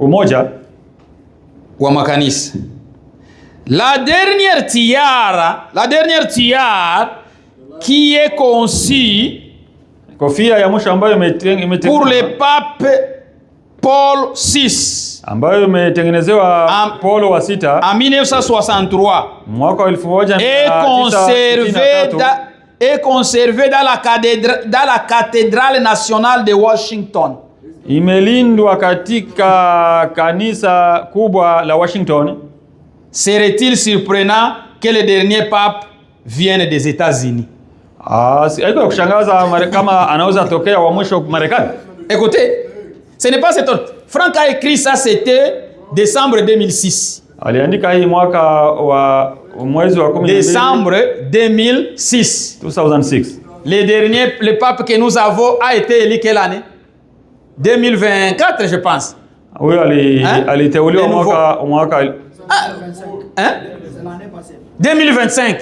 umoja wa makanisa. La dernière tiare qui est conçue kofia ya mwisho ambayo pour le pape Paul VI ambayo imetengenezewa Paulo wa sita en 1963 mwaka wa 1963 est conservé dans la cathédrale nationale de Washington. Imelindwa katika kanisa kubwa la Washington. Serait-il surprenant que le dernier pape vienne des États-Unis. Haiko ya kushangaza kama anaweza tokea wa mwisho Marekani. Écoutez, ce n'est pas cet autre. Franck a écrit ça, c'était décembre 2006. Aliandika hii mwaka wa mwezi wa 12. Décembre 2006. 2006. Le pape que nous avons a été élu quelle année? 2024, je pense. Huyo aliteuliwa mwaka Hein? 2025.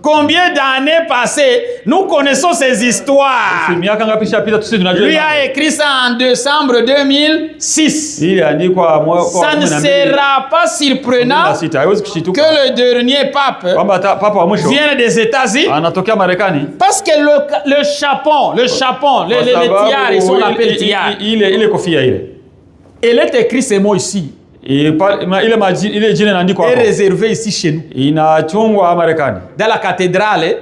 Combien d'années passées nous connaissons ces histoires? Lui a écrit ça en décembre 2006. Ça ne sera pas surprenant que le dernier pape vienne des États-Unis. Parce que le chapon, les tiares, ils sont appelés tiares. Il est écrit ces mots ici. Est réservé ici chez nous. Dans la cathédrale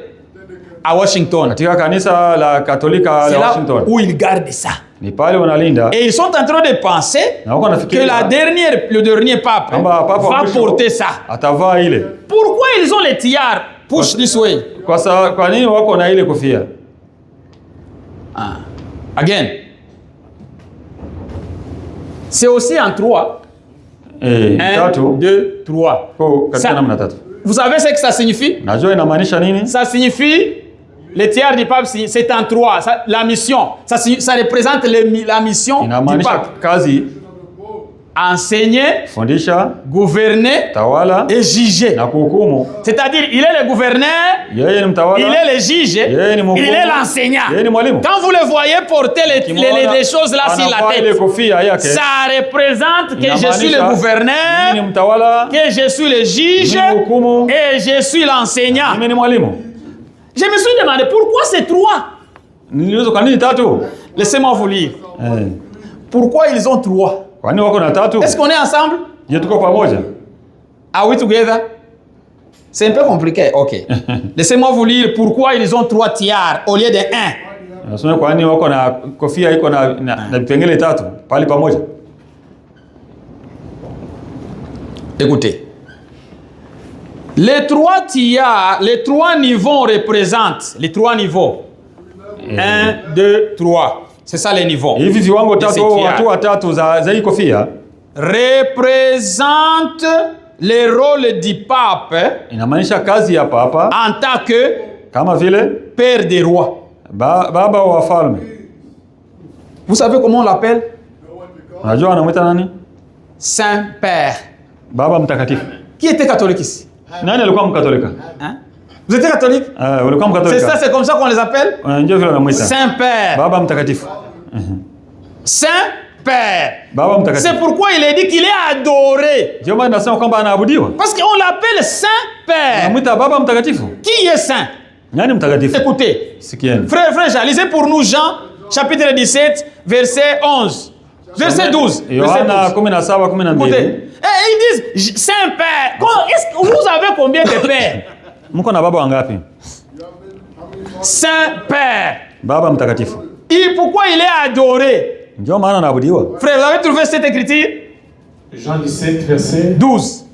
à Washington. C'est là où ils gardent ça. Et ils sont en train de penser que le dernier pape va porter ça. Pourquoi ils ont les tiares? Push this way. Again. C'est aussi en 3. 1, 2, 3. Vous savez ce que ça signifie? Ça signifie, le tiers du pape, c'est en 3. La mission, ça représente la mission du pape. Enseigner, gouverner et juger. C'est-à-dire, il est le gouverneur, il est le juge, il est l'enseignant. Quand vous le voyez porter les choses là sur la tête, ça représente que je suis le gouverneur, que je suis le juge et je suis l'enseignant. Je me suis demandé pourquoi c'est 3. Laissez-moi vous lire. Pourquoi ils ont 3? Est-ce qu'on est ensemble? Are we together? C'est un peu compliqué. Ok. Laissez-moi vous lire pourquoi ils ont 3 tiares au lieu de 1. Écoutez. Les 3 tiares, les 3 niveaux représentent les 3 niveaux. 1, 2, 3. C'est ça les niveaux. Représente le rôle du pape en tant que père des rois. Vous savez comment on l'appelle? Saint-Père. Qui était catholique ici? Hein? Vous êtes catholique? C'est ça, c'est comme ça qu'on les appelle? Saint-Père. Saint-Père. C'est pourquoi il est dit qu'il est adoré. Parce qu'on l'appelle Saint-Père. Qui est saint? Écoutez, frère, lisez pour nous Jean, chapitre 17, verset 11. Verset 12. Écoutez, ils disent Saint-Père. Vous avez combien de pères? Saint-Père. Et pourquoi il est adoré? Frère, vous avez trouvé cette écriture? Jean 17, verset 12.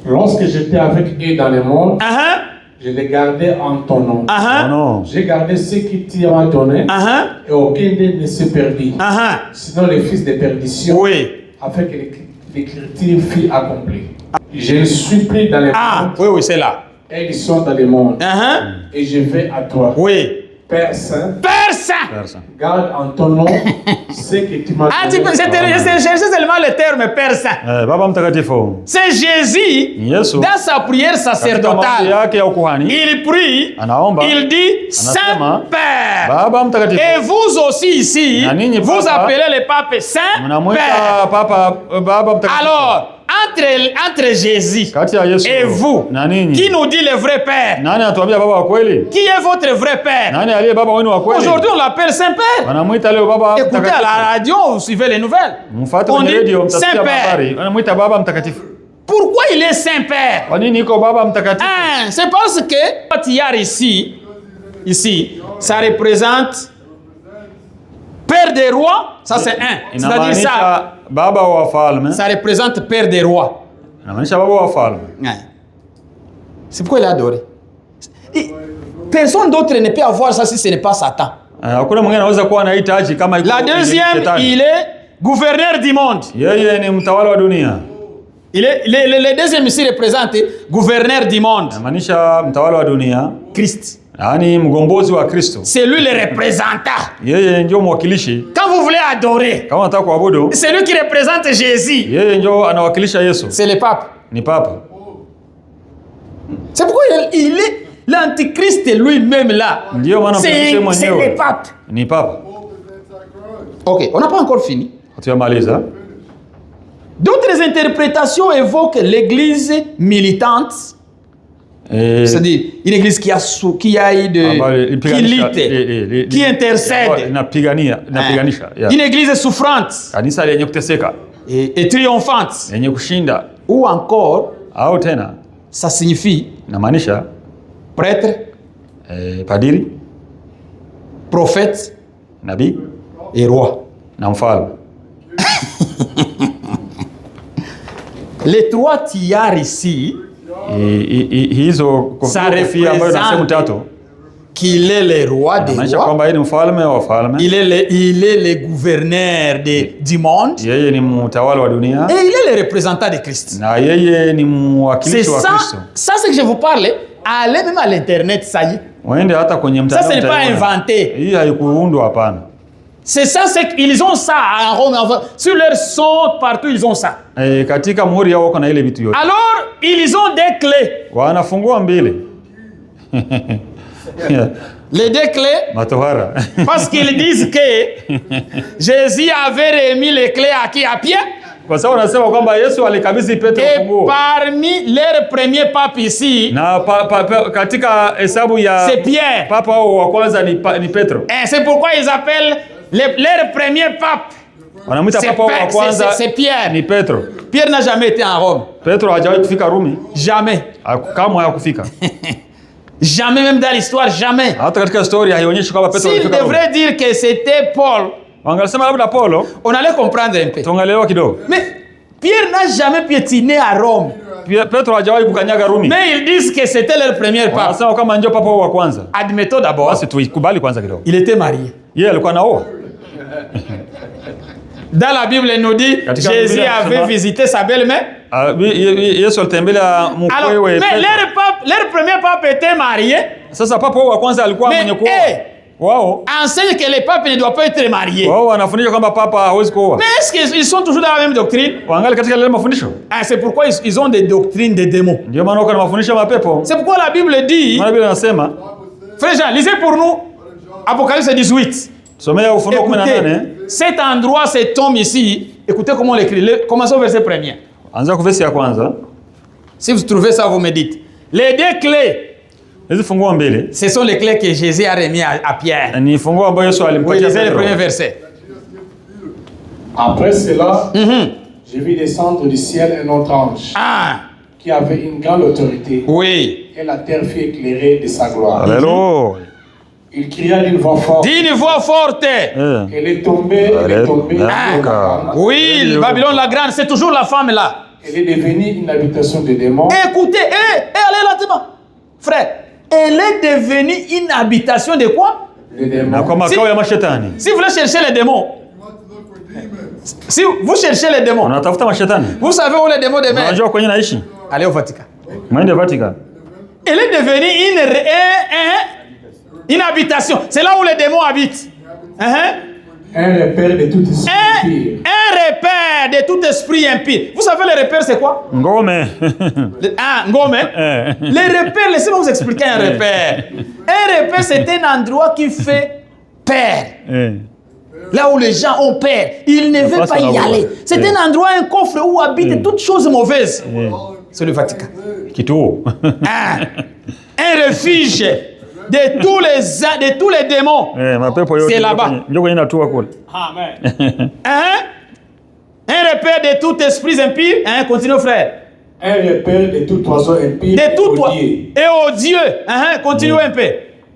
Lorsque j'étais avec eux dans le monde, je les gardais en ton nom. J'ai gardé ce que tu m'as donné, et aucun d'eux ne s'est perdu. Sinon les fils de perdition, afin que l'écriture fût accomplie. Je ne suis plus dans le monde. Oui, c'est là. Et ils sont dans le monde. Et je vais à toi. Père Saint. Père Saint. Garde en ton nom ce que tu m'as donné. Je cherchais seulement le terme Père Saint. C'est Jésus, dans sa prière sacerdotale, il prie, il dit Saint-Père. Et vous aussi ici, vous appelez le pape Saint-Père. Alors, entre Jésus et vous, qui nous dit le vrai Père? Qui est votre vrai Père? Aujourd'hui, on l'appelle Saint-Père. Écoutez à la radio, vous suivez les nouvelles. On dit Saint-Père. Pourquoi il est Saint-Père? C'est parce que Tiar ici, ça représente Père des rois, ça c'est un. C'est-à-dire ça représente Père des rois. C'est pourquoi il a adoré. Et personne d'autre ne peut avoir ça si ce n'est pas Satan. La deuxième, il est gouverneur du monde. Le deuxième ici représente gouverneur du monde. Christ. C'est lui le représentant. Quand vous voulez adorer, c'est lui qui représente Jésus. C'est le pape. C'est pourquoi il est l'antichrist lui-même là. C'est le pape. Ok, on n'a pas encore fini. D'autres interprétations évoquent l'église militante. C'est-à-dire une église qui lutte, qui intercède. Une église souffrante et triomphante. Ou encore, ça signifie prêtre, padiri, prophète, nabii et roi. Les trois tiers ici, ça représente qu'il est le roi des rois. Il est le gouverneur du monde. Et il est le représentant de Christ. C'est ça, c'est que je vous parle. Allez même à l'internet, ça y est. Ça, ce n'est pas inventé. C'est ça, c'est qu'ils ont ça à Rome. Sur leur son, partout, ils ont ça. Alors, ils ont des clés. Les deux clés, parce qu'ils disent que Jésus avait remis les clés à qui? À Pierre. Et parmi leurs premiers papes ici, c'est Pierre. Et c'est pourquoi ils appellent leur premier pape. C'est Pierre. Pierre n'a jamais été en Rome. Jamais. Jamais, même dans l'histoire, jamais. S'il devrait dire que c'était Paul, on allait comprendre un peu. Mais Pierre n'a jamais piétiné à Rome. Mais ils disent que c'était leur premier pape. Admettons d'abord, il était marié. Dans la Bible, elle nous dit Jésus avait visité sa belle-mère. Alors, mais leur premier pape était marié. Mais enseigne que les papes ne doivent pas être mariés. Mais est-ce qu'ils sont toujours dans la même doctrine? C'est pourquoi ils ont des doctrines des démons. C'est pourquoi la Bible dit, frère Jean, lisez pour nous Apocalypse 18. Écoutez, cet endroit, cet homme ici, écoutez comment on l'écrit. Commençons au verset premier. Si vous trouvez ça, vous me dites. Les deux clés, ce sont les clés que Jésus a remis à Pierre. Oui, lisez le premier verset. Après cela, j'ai vu descendre du ciel un autre ange qui avait une grande autorité. Oui. Et la terre fut éclairée de sa gloire. Alléluia. Il cria d'une voix forte. D'une voix forte. Elle est tombée. Oui, Babylone la grande, c'est toujours la femme là. Elle est devenue une habitation de démons. Écoutez, allez là-dedans. Frère, elle est devenue une habitation de quoi? De démons. Si vous voulez chercher les démons, si vous cherchez les démons, vous savez où les démons demeurent? Allez au Vatican. Elle est devenue une habitation. C'est là où les démons habitent. Un repère de tout esprit impie. Un repère de tout esprit impie. Vous savez les repères c'est quoi? Ngome. Ngome. Les repères, laissez-moi vous expliquer un repère. Un repère c'est un endroit qui fait peur. Là où les gens ont peur, ils ne veulent pas y aller. C'est un endroit, un coffre où habitent toutes choses mauvaises. C'est le Vatican. Un refuge de tous les démons. C'est là-bas. Amen. Un repère de tout esprit impie. Continue, frère. Un repère de tout oiseau impie et odieux. Continue un peu.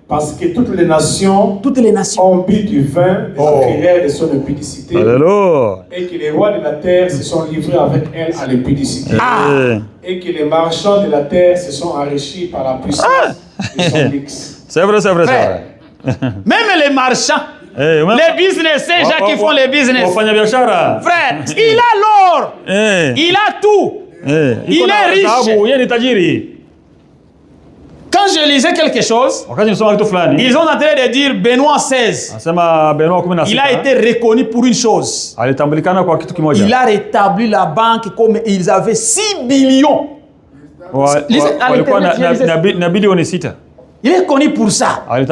Parce que toutes les nations ont bu du vin de la prière de son impudicité. Alléluia. Et que les rois de la terre se sont livrés avec elle à l'impudicité. Et que les marchands de la terre se sont enrichis par la puissance de son luxe. C'est vrai, c'est vrai, c'est vrai. Même les marchands, les business, ces gens qui font les business. Frère, il a l'or, il a tout, il est riche. Quand je lisais quelque chose, ils ont en train de dire Benoît XVI. Il a été reconnu pour une chose. Il a rétabli la banque comme ils avaient 6 billions. Il est connu pour ça. Un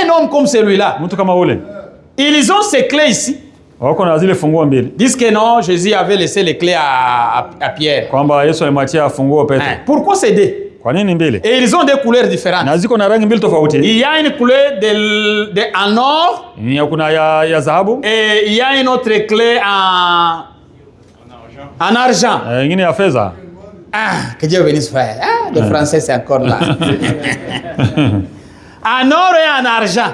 homme comme celui-là. Ils ont ces clés ici. Disent que non, Jésus avait laissé les clés à Pierre. Pourquoi céder? Et ils ont des couleurs différentes. Il y a une couleur en or et il y a une autre clé en argent. Que Dieu bénisse frère. Le français c'est encore là. En or et en argent.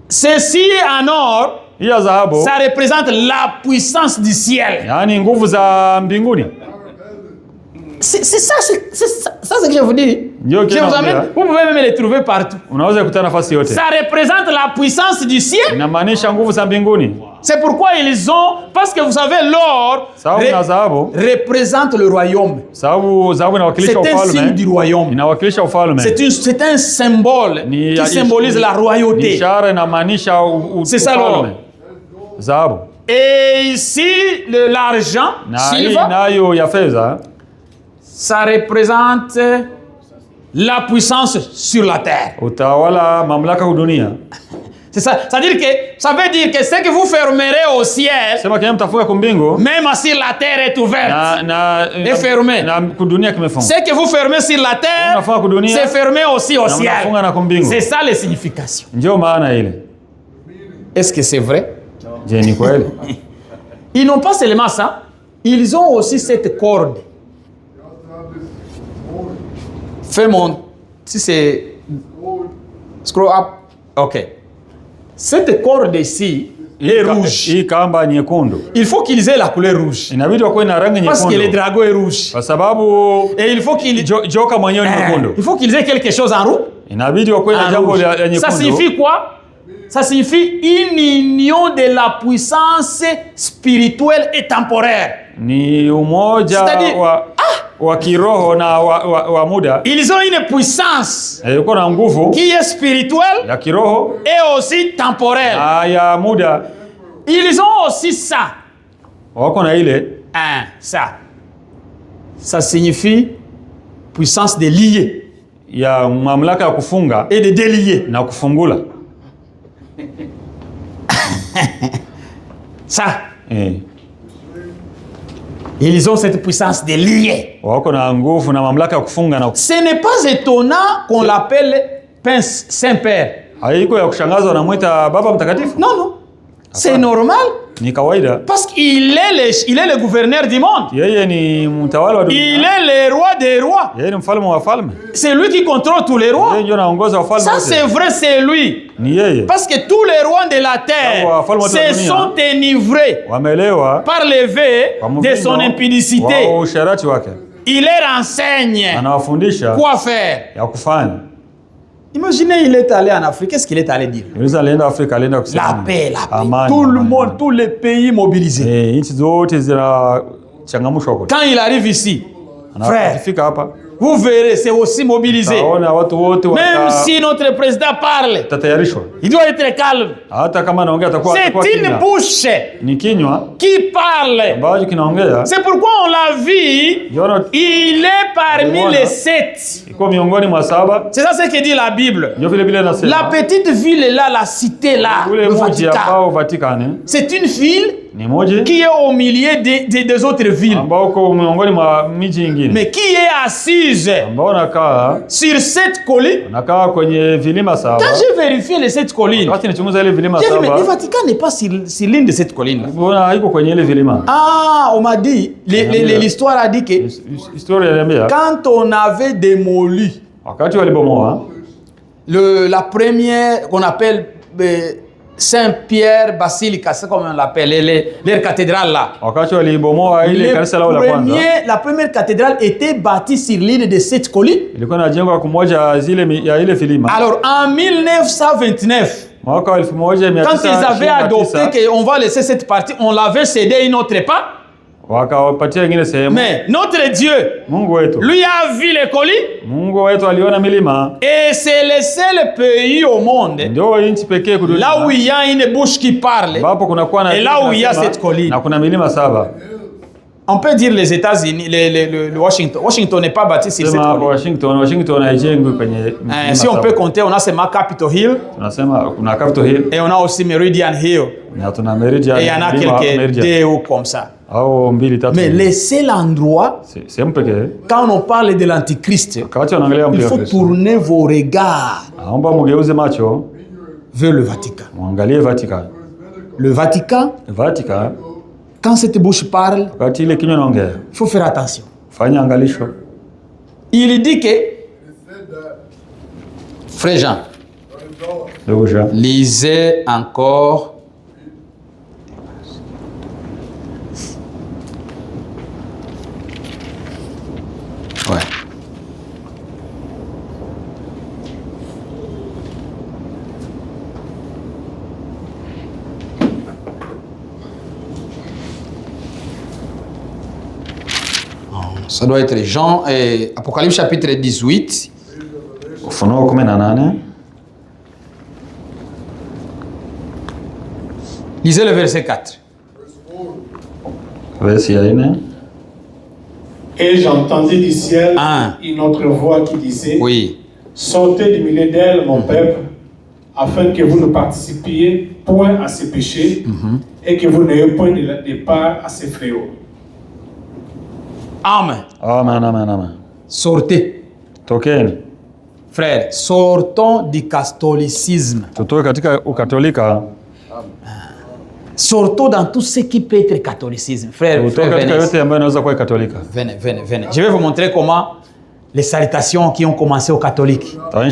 Ceci en or, ça représente la puissance du ciel. C'est ça ce que je vous dis. Vous pouvez même les trouver partout. Ça représente la puissance du ciel. C'est pourquoi ils ont, parce que vous savez, l'or représente le royaume. C'est un signe du royaume. C'est un symbole qui symbolise la royauté. C'est ça l'or. Et ici, l'argent, ça représente la puissance sur la terre. C'est ça. Ça veut dire que ce que vous fermerez au ciel, même si la terre est ouverte et fermée, ce que vous fermez sur la terre, c'est fermé aussi au ciel. C'est ça les significations. Est-ce que c'est vrai? Ils n'ont pas seulement ça, ils ont aussi cette corde. Si c'est scroll up, ok. Cette corde ici est rouge. Il faut qu'ils aient la couleur rouge. Parce que le dragon est rouge. Et il faut qu'ils aient quelque chose en rouge. Ça signifie quoi? Ça signifie une union de la puissance spirituelle et temporaire. C'est-à-dire, ils ont une puissance qui est spirituelle et aussi temporelle. Ils ont aussi ça. Ça signifie puissance de lier et de délier. Ça. Ils ont cette puissance de lier. Ce n'est pas étonnant qu'on l'appelle Saint-Père. Non, non. C'est normal. Parce qu'il est le gouverneur du monde. Il est le roi des rois. C'est lui qui contrôle tous les rois. Ça c'est vrai, c'est lui. Parce que tous les rois de la terre se sont enivrés par le vin de son impudicité. Il leur enseigne quoi faire. Imaginez, il est allé en Afrique, qu'est-ce qu'il est allé dire? La paix, la paix. Tout le monde, tous les pays mobilisés. Quand il arrive ici, frère, vous verrez, c'est aussi mobilisé. Même si notre président parle, il doit être calme. C'est une bouche qui parle. C'est pourquoi on l'a vu, il est parmi les 7. C'est ça ce que dit la Bible. La petite ville là, la cité là, le Vatican. C'est une ville Ni moja qui est au milieu des autres villes, ambao uko miongoni mwa miji mingine, mais qui est assise ambao nakaa sur 7 collines. nakaa kwenye vilima saba. Quand j'ai vérifié les 7 collines, Wakati nichunguza ile vilima j'ai dit, mais le saba, Vatican n'est pas sur l'une de cette colline. mbona haiko kwenye ile vilima? Ah, on m'a dit, l'histoire a dit que Historia inaniambia quand on avait démoli wakati walibomoa la première qu'on appelle Saint-Pierre Basilica, c'est comme on l'appelle, leur cathédrale là. wakati walibomoa ile kanisa lao la kwanza, La première cathédrale était bâtie sur l'une de 7 collines. ilikuwa inajengwa kumoja zile ya ile vilima. Alors en 1929, Mwaka wa 1929 quand ils avaient adopté qu'on va laisser cette partie, on l'avait cédé une autre part. wakawapatia wengine sehemu. Mais notre Dieu, Mungu wetu, lui a vu les collines. Mungu wetu aliona milima. Et c'est le seul pays au monde Ndio nchi pekee là où il y a une bouche qui parle. ambapo kunakuwa na Et là où il y a cette colline. na kuna milima saba. On peut dire les États-Unis, le Washington. Washington n'est pas bâti sur cette Sema colline. Washington haijengwi kwenye milima Si on saba. peut compter, on a seulement Capitol Hill Tunasema kuna Capitol Hill et on a aussi Meridian Hill. na tuna Meridian. Et il y en a quelques deux ou comme ça. Au mbili tatu. Mais le seul endroit, sehemu pekee quand on parle de l'Antichrist, wakati wanaangalia il faut tourner vos regards naomba mugeuze macho vers le Vatican. muangalie Vatican. Le Vatican, quand cette bouche parle, wakati ile kinywa naongea, il faut faire attention. fanya angalisho. Il dit que, Frère Jean, lisez encore ouais. Ça doit être Jean et Apocalypse chapitre 18. Ufunuo 18. Lisez le verset 4. Verset 4. Et j'entendis du ciel une autre voix qui disait, oui. Sortez du milieu d'elle, mon peuple, afin que vous ne participiez point à ces péchés et que vous n'ayez point de part à ces fléaux. Amen. Amen, amen, amen. Sortez. Tokeni. Frère, sortons du catholicisme. Tutoke katika ukatolika. Sortons dans tout ce qui peut être catholicisme. Frère, venez. Je vais vous montrer comment les salutations qui ont commencé aux catholiques. En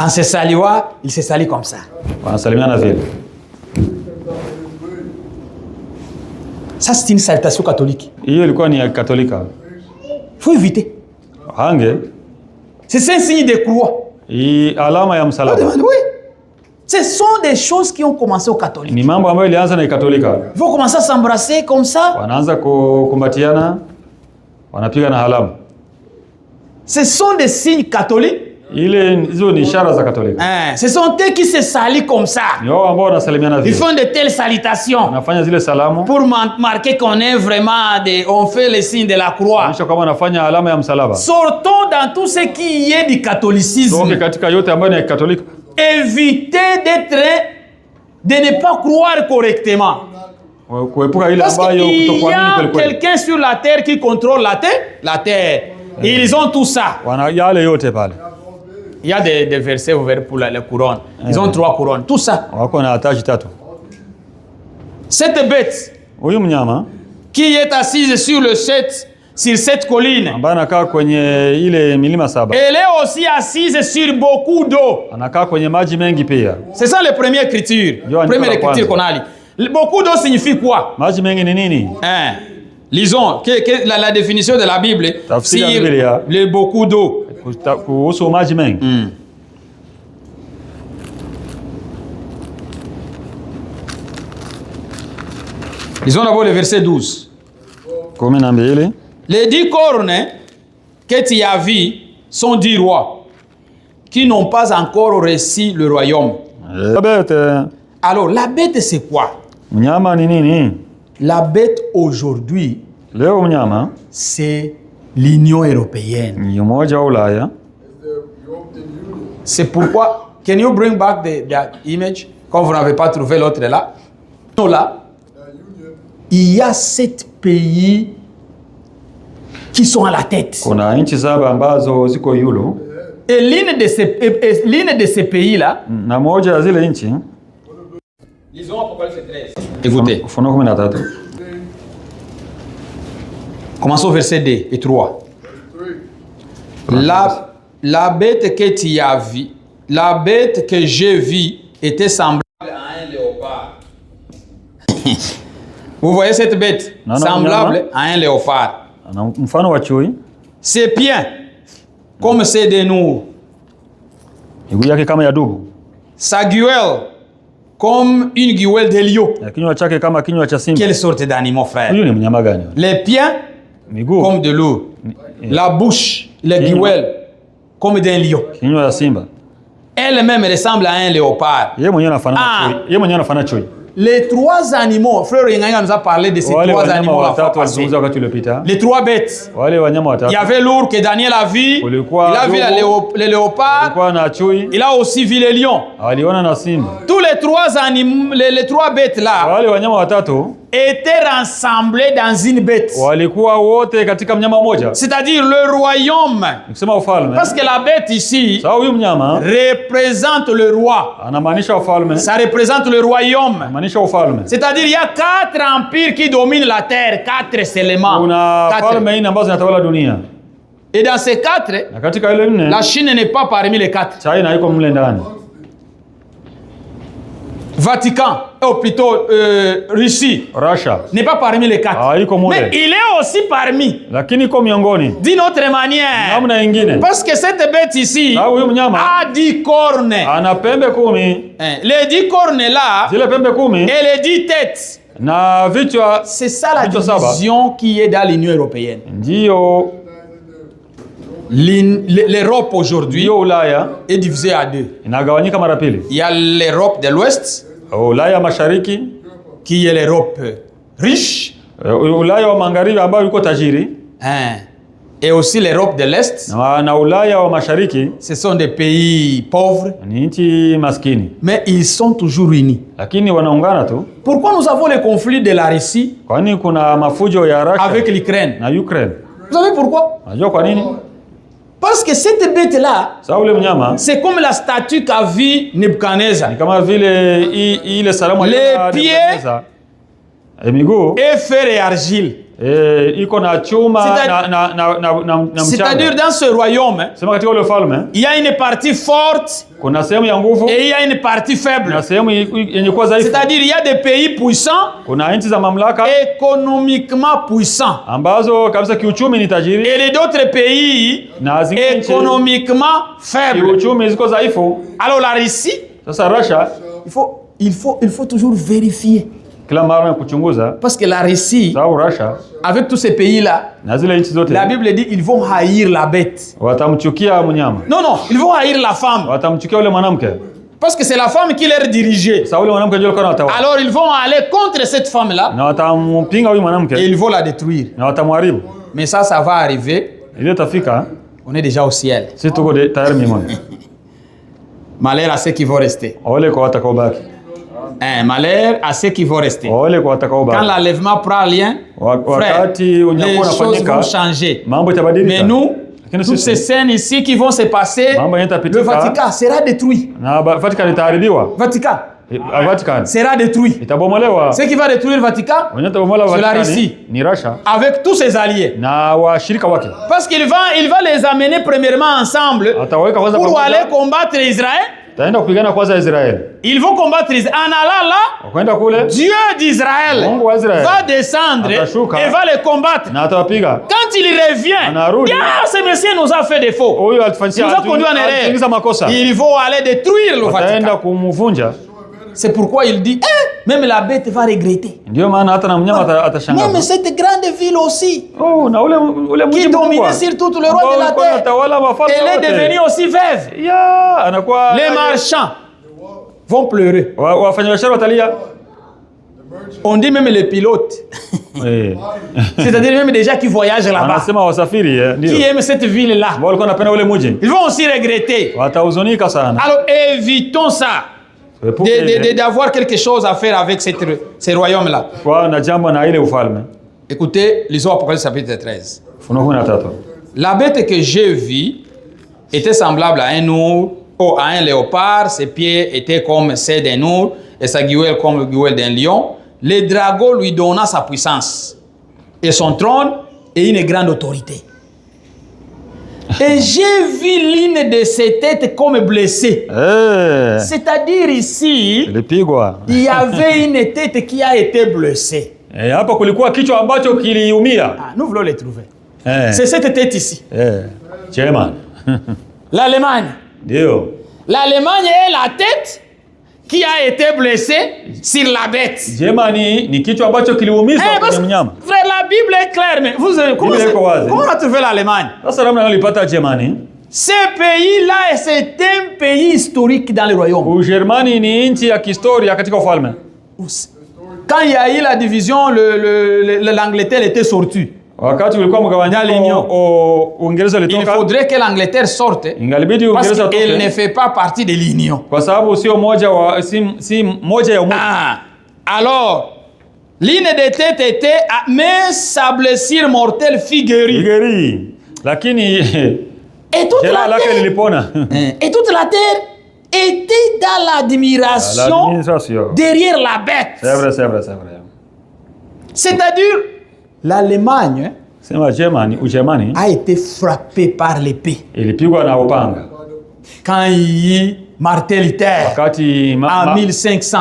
se saluant, ils se saluent comme ça. Ça, c'est une salutation catholique. Il faut éviter. C'est un signe de croix. Oui. Ce sont des choses qui ont commencé aux catholiques. Ils vont commencer à s'embrasser comme ça. Ce sont des signes catholiques. Ce sont eux qui se saluent comme ça. Ils font de telles salutations pour marquer qu'on est vraiment, on fait le signe de la croix. Sortons dans tout ce qui est du catholicisme. Évitez de ne pas croire correctement. Parce qu'il y a quelqu'un sur la terre qui contrôle la terre. Ils ont tout ça. Il y a des versets ouverts pour les couronnes. Ils ont 3 couronnes. Tout ça. Cette bête qui est assise sur cette colline, elle est aussi assise sur beaucoup d'eau. C'est ça la première écriture. Première écriture qu'on a lu. Beaucoup d'eau signifie quoi? Lisons la définition de la Bible sur le beaucoup d'eau. Lisons d'abord le verset 12. Les 10 cornes que tu as vues sont 10 rois qui n'ont pas encore reçu le royaume. Alors, la bête, c'est quoi? La bête aujourd'hui, c'est l'Union européenne. C'est pourquoi, can you bring back the image? Comme vous n'avez pas trouvé l'autre là. Là, il y a 7 pays qui sont à la tête. Kuna nchi 7 ambazo ziko yulu. Et l'une de ces pays-là, na moja ya zile nchi, lisons Apocalypse 13. Écoutez. Ufunuo 13. Commençons au verset 2 et 3. La bête que tu as vue, la bête que j'ai vue était semblable à un léopard. Vous voyez cette bête? Semblable à un léopard. Mfano wa chui. Ses pieds comme ceux de nous. Miguu yake kama ya dubu. Sa gueule comme une gueule de lion. Kinywa chake kama kinywa cha simba. Quelle sorte d'animaux, frère? Huyu ni mnyama gani? Les pieds miguu comme de loup. La bouche, les gueules comme d'un lion. Kinywa ya simba. Elle-même ressemble à un léopard. Yeye mwenyewe anafanana chui. Les 3 animaux, frère Yenganga nous a parlé de ces 3 animaux la fois passée. Les 3 bêtes. Il y avait l'ours que Daniel a vu. Il a vu le léopard. Il a aussi vu les lions. Tous les 3 animaux, les 3 bêtes là étaient rassemblés dans une bête. C'est-à-dire le royaume. Parce que la bête ici représente le roi. Ça représente le royaume. C'est-à-dire il y a 4 empires qui dominent la terre, 4 seulement. 4. Et dans ces 4, la Chine n'est pas parmi les 4. Vatican, ou plutôt Russie, n'est pas parmi les 4. Mais il est aussi parmi. D'une autre manière. Parce que cette bête ici a 10 cornes. Les 10 cornes là, et les 10 têtes. C'est ça la division qui est dans l'Union européenne. L'Europe aujourd'hui est divisée à 2. Il y a l'Europe de l'Ouest, qui est l'Europe riche, et aussi l'Europe de l'Est. Ce sont des pays pauvres, mais ils sont toujours unis. Pourquoi nous avons le conflit de la Russie avec l'Ukraine? Vous savez pourquoi? Parce que cette bête-là, c'est comme la statue qu'a vu Nebuchadnezzar. Les pieds et fer et argile. C'est-à-dire dans ce royaume, il y a une partie forte et il y a une partie faible. C'est-à-dire il y a des pays puissants, économiquement puissants, et les autres pays économiquement faibles. Alors la Russie, il faut toujours vérifier. Parce que la Russie, avec tous ces pays-là, la Bible dit ils vont haïr la bête. Non, ils vont haïr la femme. Parce que c'est la femme qui leur dirigeait. Alors ils vont aller contre cette femme-là et ils vont la détruire. Mais ça va arriver. On est déjà au ciel. Malheur à ceux qui vont rester. Malheur à ceux qui vont rester. Quand l'enlèvement prend lien, frère, les choses vont changer. Mais nous, toutes ces scènes ici qui vont se passer, le Vatican sera détruit. Vatican sera détruit. Ce qui va détruire le Vatican, c'est la Russie, avec tous ses alliés. Parce qu'il va les amener premièrement ensemble pour aller combattre Israël. Ils vont combattre Israël. En allant là, Dieu d'Israël va descendre et va les combattre. Quand il revient, ce monsieur nous a fait défaut. Il nous a conduit en erreur. Ils vont aller détruire le Vatican. C'est pourquoi il dit, même la bête va regretter. Même cette grande ville aussi, qui dominait sur tout le roi de la terre, elle est devenue aussi veuve. Les marchands vont pleurer. On dit même les pilotes. C'est-à-dire même des gens qui voyagent là-bas, qui aiment cette ville-là. Ils vont aussi regretter. Alors évitons ça. d'avoir quelque chose à faire avec ces royaumes-là. Écoutez, lisons Apocalypse chapitre 13. La bête que j'ai vue était semblable à un ours, à un léopard. Ses pieds étaient comme ceux d'un ours et sa gueule comme la gueule d'un lion. Le dragon lui donna sa puissance et son trône et une grande autorité. Et j'ai vu l'une de ses têtes comme blessée. C'est-à-dire ici, il y avait une tête qui a été blessée. Nous voulons les trouver. C'est cette tête ici. L'Allemagne. L'Allemagne est la tête qui a été blessée sur la bête. Frère, la Bible est claire, mais comment on a trouvé l'Allemagne? Ce pays-là, c'est un pays historique dans le royaume. Quand il y a eu la division, l'Angleterre était sortie. Il faudrait que l'Angleterre sorte parce qu'elle ne fait pas partie de l'Union. Alors, l'une des têtes était, mais sa blessure mortelle fut guérie. Et toute la terre était dans l'admiration derrière la bête. C'est vrai. C'est-à-dire, l'Allemagne a été frappée par l'épée. Quand il y a eu Martin Luther en 1500,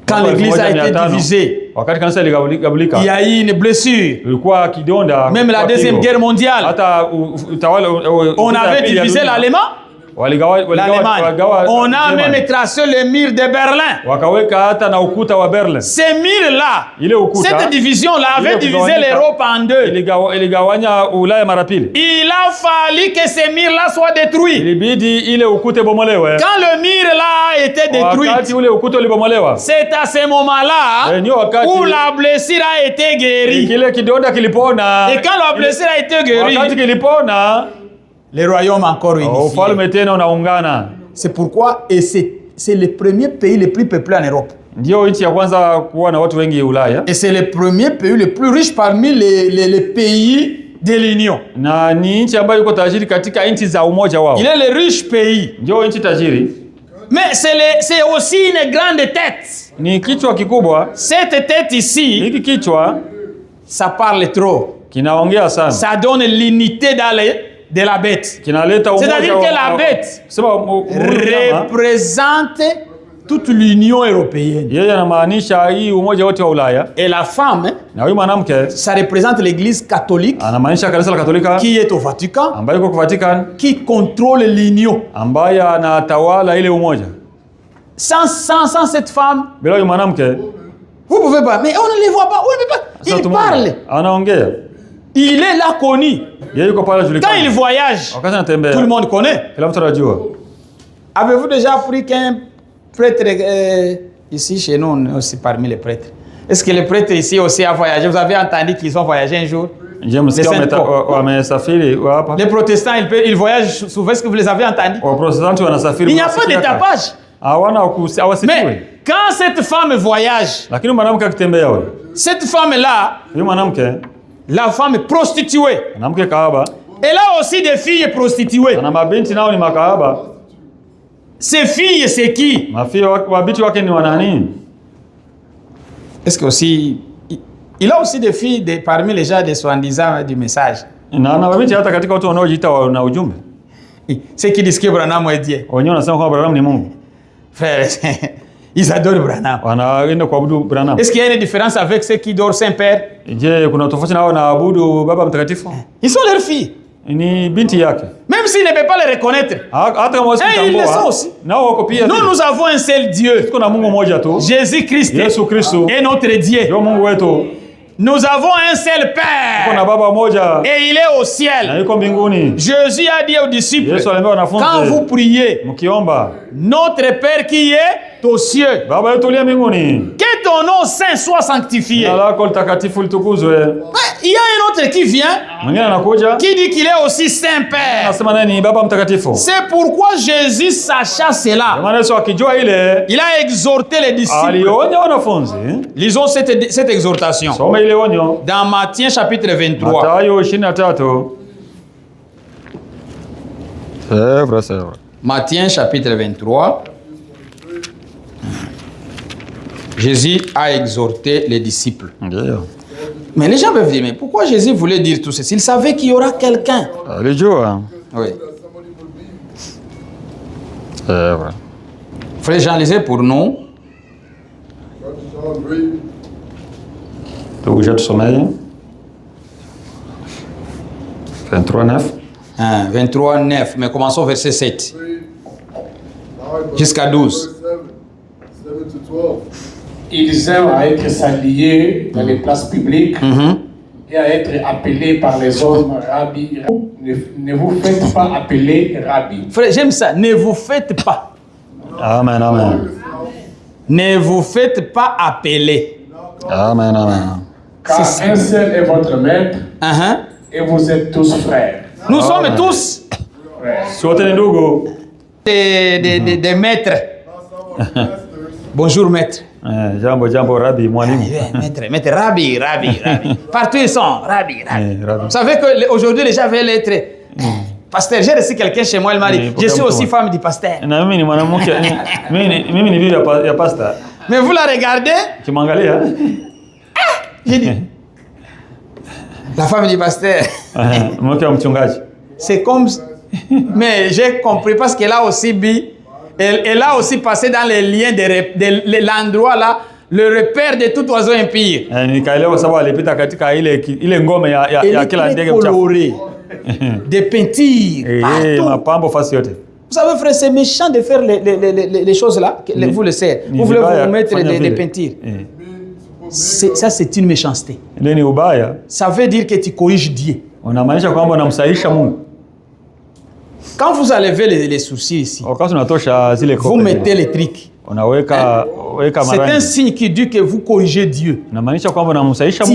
quand l'église a été divisée, il y a eu une blessure. Même la Deuxième Guerre mondiale, on avait divisé l'Allemagne. On a même tracé le mur de Berlin. Ces murs-là, cette division-là avait divisé l'Europe en deux. Il a fallu que ces murs-là soient détruits. Quand le mur-là a été détruit, c'est à ce moment-là où la blessure a été guérie. Et quand la blessure a été guérie, le royaume encore unifié. C'est pourquoi, et c'est le premier pays le plus peuplé en Europe. Et c'est le premier pays le plus riche parmi les pays de l'Union. Il est le riche pays. Mais c'est aussi une grande tête. Cette tête ici, ça parle trop. Ça donne l'unité de la bête. C'est-à-dire que la bête représente toute l'Union européenne. Et la femme, ça représente l'Église catholique qui est au Vatican, qui contrôle l'Union. Sans cette femme, vous pouvez pas. Mais on ne les voit pas. Il parle. Il est là connu. Quand il voyage, tout le monde connaît. Avez-vous déjà appris qu'un prêtre ici chez nous aussi parmi les prêtres? Est-ce que les prêtres ici aussi a voyagé? Vous avez entendu qu'ils ont voyagé un jour? Les protestants, ils voyagent souvent. Est-ce que vous les avez entendus? Il n'y a pas de tapage. Mais quand cette femme voyage, cette femme-là, la femme prostituée, elle a aussi des filles prostituées. Ces filles, c'est qui? Est-ce que aussi il a aussi des filles parmi les gens des soi-disant du message? Ceux qui disent que Branham est Dieu. Frère, ils adorent Branham. Est-ce qu'il y a une différence avec ceux qui adorent Saint-Père? Ils sont leurs filles. Même s'ils ne peuvent pas les reconnaître. Ils le sont aussi. Nous avons un seul Dieu. Jésus-Christ est notre Dieu. Nous avons un seul Père et il est au ciel. Jésus a dit aux disciples, quand vous priez, notre Père qui est aux cieux, que Que ton nom saint soit sanctifié. Jina lako litakatifu litukuzwe. Il y a un autre qui vient, Mwingine anakuja qui dit qu'il est aussi Saint-Père. anasema naye ni Baba Mtakatifu. C'est pourquoi Jésus, sachant cela, Maana Yesu akijua ile il a exhorté les disciples. alionya wanafunzi. Lisons cette exhortation. Soma ile onyo. Dans Matthieu chapitre 23. Mathayo 23. C'est vrai. Matthieu chapitre 23. Jésus a exhorté les disciples. Ndio. Mais les gens peuvent dire, mais pourquoi Jésus voulait dire tout ceci? Il savait qu'il y aura quelqu'un. Alijua. Oui. C'est vrai. Frère Jean, lisez pour nous. Tukuja tusomee 23:9. 23, 9. Mais commençons au verset 7. Jusqu'à 12. Ils aiment à être salués dans les places publiques et à être appelés par les hommes rabbi. Ne vous faites pas appeler rabbi. Frère, j'aime ça. Ne vous faites pas. Amen, amen. Ne vous faites pas appeler. Amen, amen. Car un seul est votre maître et vous êtes tous frères. Nous sommes tous Sote ni ndugu. des maîtres. Bonjour maître. Jambo Rabbi mwalimu. Maître, rabbi. Partout ils sont, rabbi. Rabbi. Vous savez qu'aujourd'hui les gens veulent être pasteur. J'ai reçu quelqu'un chez moi, il m'a dit, je suis aussi femme du pasteur. Na mimi ni mwanamke. Mimi ni bibi ya pastor. Mais vous la regardez, Kimwangalia. j'ai dit, la femme du pasteur. Mke wa mchungaji. C'est comme... Mais j'ai compris parce qu'elle a aussi elle a aussi passé dans les liens de l'endroit là, le repère de tout oiseau impie. Nikaelewa sababu alipita katika ile ngome ya kila ndege mchafu. Coloré. Des peintures partout. Mapambo fasi yote. Vous savez frère, c'est méchant de faire les choses là, vous le savez. Vous voulez vous mettre des peintures. Ça c'est une méchanceté. Ile ni ubaya. Ça veut dire que tu corriges Dieu. Unamaanisha kwamba unamsahihisha Mungu. Quand vous enlevez les sourcils ici, vous mettez les trucs. C'est un signe qui dit que vous corrigez Dieu. Tu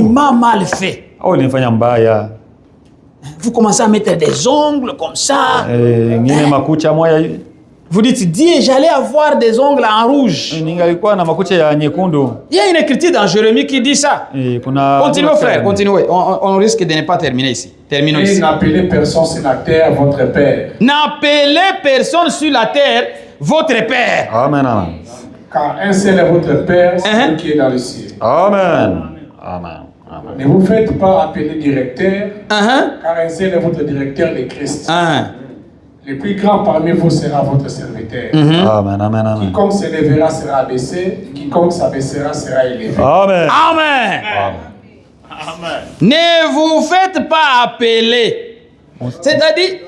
m'as mal fait. Vous commencez à mettre des ongles comme ça. Vous dites, Dieu, j'allais avoir des ongles en rouge. Il y a une écriture dans Jérémie qui dit ça. Continuez frère, continuez. On risque de ne pas terminer ici. Terminons ici. N'appelez personne sur la terre votre Père. N'appelez personne sur la terre votre Père. Amen, amen. Car un seul est votre Père, celui qui est dans le ciel. Amen. Amen. Amen. Ne vous faites pas appeler directeur, car un seul est votre directeur, le Christ. Le plus grand parmi vous sera votre serviteur. Amen, amen, amen. Quiconque se lèvera sera abaissé, et quiconque s'abaissera sera élevé. Amen. Amen. Amen. Ne vous faites pas appeler. C'est-à-dire,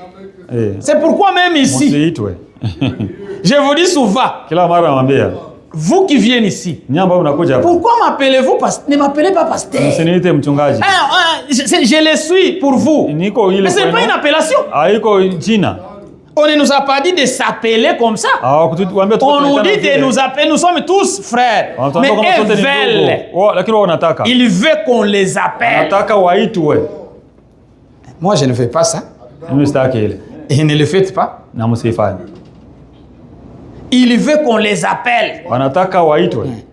c'est pourquoi même ici, je vous dis souvent, vous qui venez ici, pourquoi m'appelez-vous pasteur? Ne m'appelez pas pasteur. Je le suis pour vous. Mais ce n'est pas une appellation. On ne nous a pas dit de s'appeler comme ça. On nous dit de nous appeler. Nous sommes tous frères. Mais ils veulent. Ils veulent qu'on les appelle. Moi, je ne fais pas ça. Et ne le faites pas. Il veut qu'on les appelle.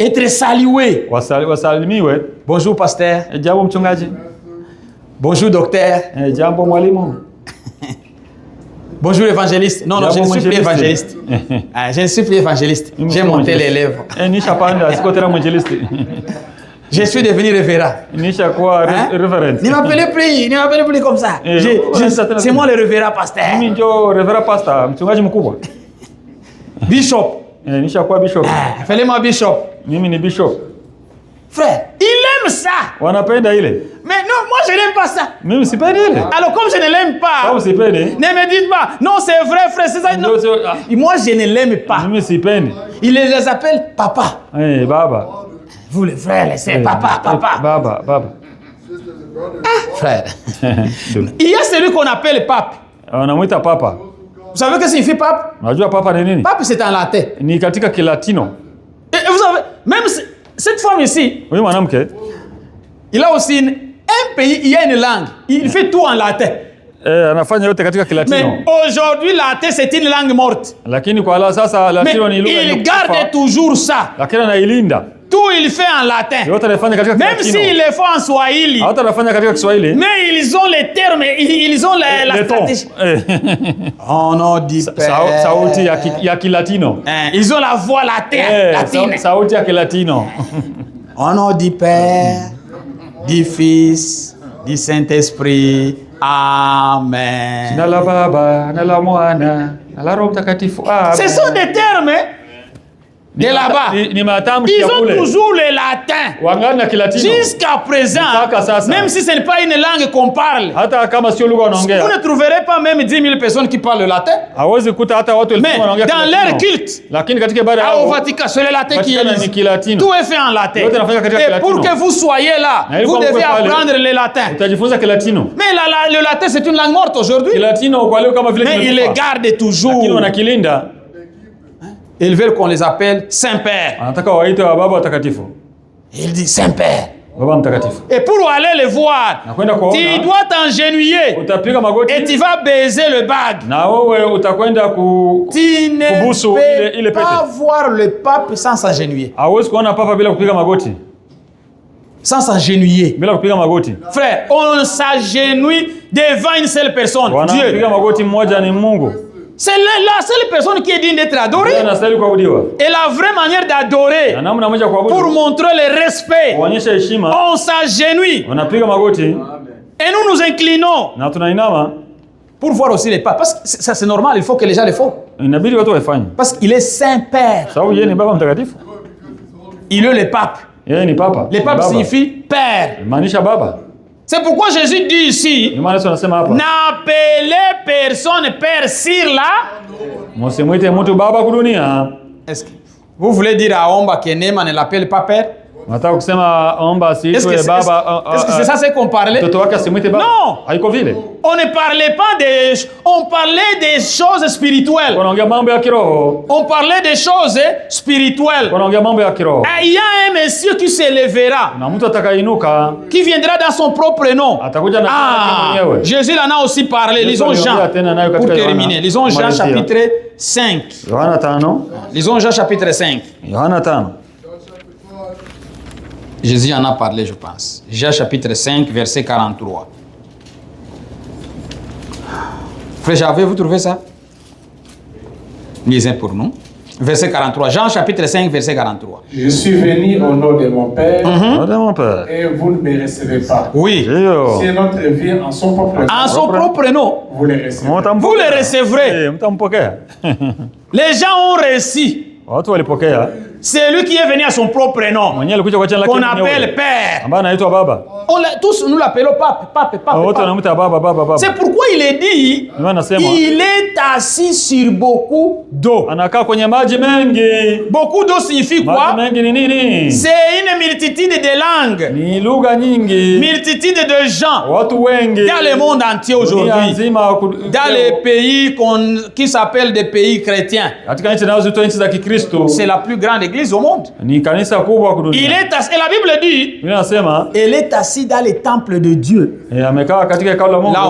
Être salué. Bonjour pasteur. Bonjour docteur. Bonjour évangéliste. Non, je ne suis plus évangéliste. Je ne suis plus évangéliste. J'ai monté les lèvres. Je suis devenu révérend. Ne m'appelez plus comme ça. C'est moi le révérend pasteur. Bishop. Fais-le-moi bishop. Frère, il aime ça. Mais non, moi je n'aime pas ça. Alors comme je ne l'aime pas, ne me dites pas, non c'est vrai frère, c'est ça. Non. Moi je ne l'aime pas. Il les appelle papa. Vous les frères, laissez papa. Baba. Frère, il y a celui qu'on appelle pape. Papa. Vous savez ce que signifie pape? Pape c'est en latin. Ni katika Kilatino. Et vous savez, même Cette femme ici, Huyu mwanamke il a aussi un pays, il y a une langue. Il fait tout en latin. anafanya yote katika Kilatino. Mais aujourd'hui, latin, c'est une langue morte. Lakini kwa la sasa Latino ni lugha il garde toujours ça. Lakini anailinda. Tout il fait en latin. Yote anafanya katika Même Kilatino. s'il le fait en Swahili. Hata anafanya katika Kiswahili. Mais ils ont les termes, ils ont la stratégie. Oh non, dit Père. Sauti ya Kilatino. Ils ont la voix latine. Sauti ya Kilatino. Au nom du Père, du Fils, du Saint-Esprit. Amen. Jina la Baba, na la Mwana, na la Roho Mtakatifu. Ce sont des termes de là-bas. Ils ont toujours le latin. Jusqu'à présent, même si ce n'est pas une langue qu'on parle, vous ne trouverez pas même 10 000 personnes qui parlent le latin. Mais dans leur culte, au Vatican, c'est le latin qui est. Tout est fait en latin. Et pour que vous soyez là, vous devez apprendre le latin. Mais le latin, c'est une langue morte aujourd'hui. Mais ils le gardent toujours. Ils veulent qu'on les appelle Saint-Père. Il dit Saint-Père. Et pour aller les voir, tu dois t'engenouiller et tu vas baiser le bague. Tu ne peux pas voir le pape sans s'engenouiller. Sans s'engenouiller. Frère, on s'agenouille devant une seule personne, Dieu. C'est la seule personne qui est digne d'être adorée. Et la vraie manière d'adorer, pour montrer le respect, on s'agenouille. Et nous nous inclinons pour voir aussi les papes. Parce que ça c'est normal, il faut que les gens le font. Parce qu'il est Saint-Père. Il est le pape. Le pape signifie Père. C'est pourquoi Jésus dit ici, n'appelez personne Père sur la. Est-ce que vous voulez dire à Omba que Nema ne l'appelle pas Père? Est-ce que c'est ça qu'on parlait? Non! On ne parlait pas des... On parlait des choses spirituelles. On parlait des choses spirituelles. Et il y a un monsieur qui s'élèvera, qui viendra dans son propre nom. Jésus en a aussi parlé. Lisons Jean, pour terminer. Lisons Jean chapitre 5. Lisons Jean chapitre 5. Jésus en a parlé, je pense. Jean chapitre 5, verset 43. Frère Javé, vous trouvez ça? Lisez pour nous. Verset 43. Jean chapitre 5, verset 43. Je suis venu au nom de mon Père, et vous ne me recevez pas. Oui. Si notre vie en son propre nom. En son propre nom. Vous les recevez. Vous les recevrez. Les gens ont reçu. C'est lui qui est venu à son propre nom, qu'on appelle Père. Tous nous l'appelons Pape. C'est pourquoi il est dit, il est assis sur beaucoup d'eau. Beaucoup d'eau signifie quoi? C'est une multitude de langues, multitude de gens dans le monde entier aujourd'hui, dans les pays qui s'appellent des pays chrétiens. C'est la plus grande église au monde. Il est assis, et la Bible dit, elle est assis dans les temples de Dieu. Là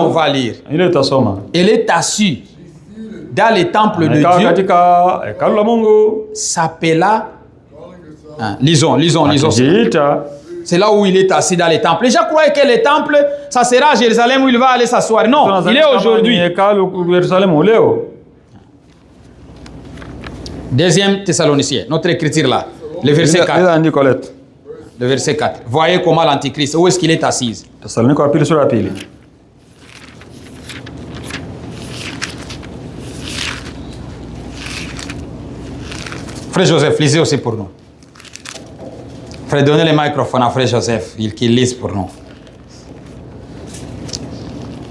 on va lire. Elle est assis dans les temples de Dieu. S'appela. Lisons. C'est là où il est assis dans les temples. Les gens croient que les temples, ça sera à Jérusalem où il va aller s'asseoir. Non, il est aujourd'hui. Deuxième Thessaloniciens, notre écriture là, le verset 4. Le verset 4. Voyez comment l'Antichrist, où est-ce qu'il est assis? Frère Joseph, lisez aussi pour nous. Frère, donnez le microphone à Frère Joseph, qu'il lise pour nous.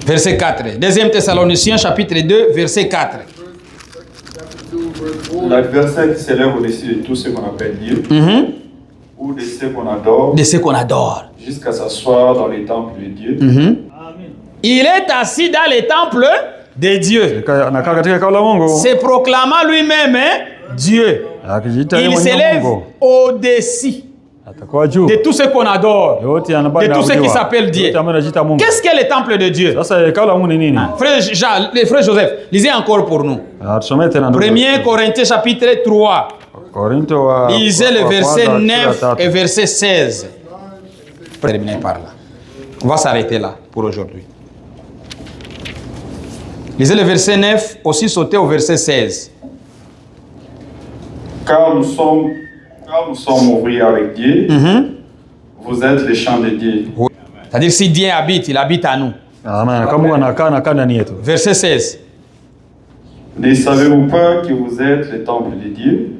Verset 4. Deuxième Thessaloniciens, chapitre 2, verset 4. L'adversaire qui s'élève au-dessus de tout ce qu'on appelle Dieu, ou de ce qu'on adore, jusqu'à s'asseoir dans les temples de Dieu. Il est assis dans les temples de Dieu. Se proclamant lui-même Dieu. Il s'élève au-dessus. atakuwa juu. De tout ce qu'on adore. De tout ce qui s'appelle Dieu. Qu'est-ce qu'est le temple de Dieu? Frère Jean, frère Joseph, lisez encore pour nous. 1 Corinthiens chapitre 3. Lisez le verset 9 et verset 16. Terminer par là. On va s'arrêter là pour aujourd'hui. Lisez le verset 9, aussi sauter au verset 16. Car nous sommes ouvriers avec Dieu. Vous êtes les champs de Dieu. C'est-à-dire si Dieu habite, il habite à nous. Amen. Verset 16. Ne savez-vous pas que vous êtes le temple de Dieu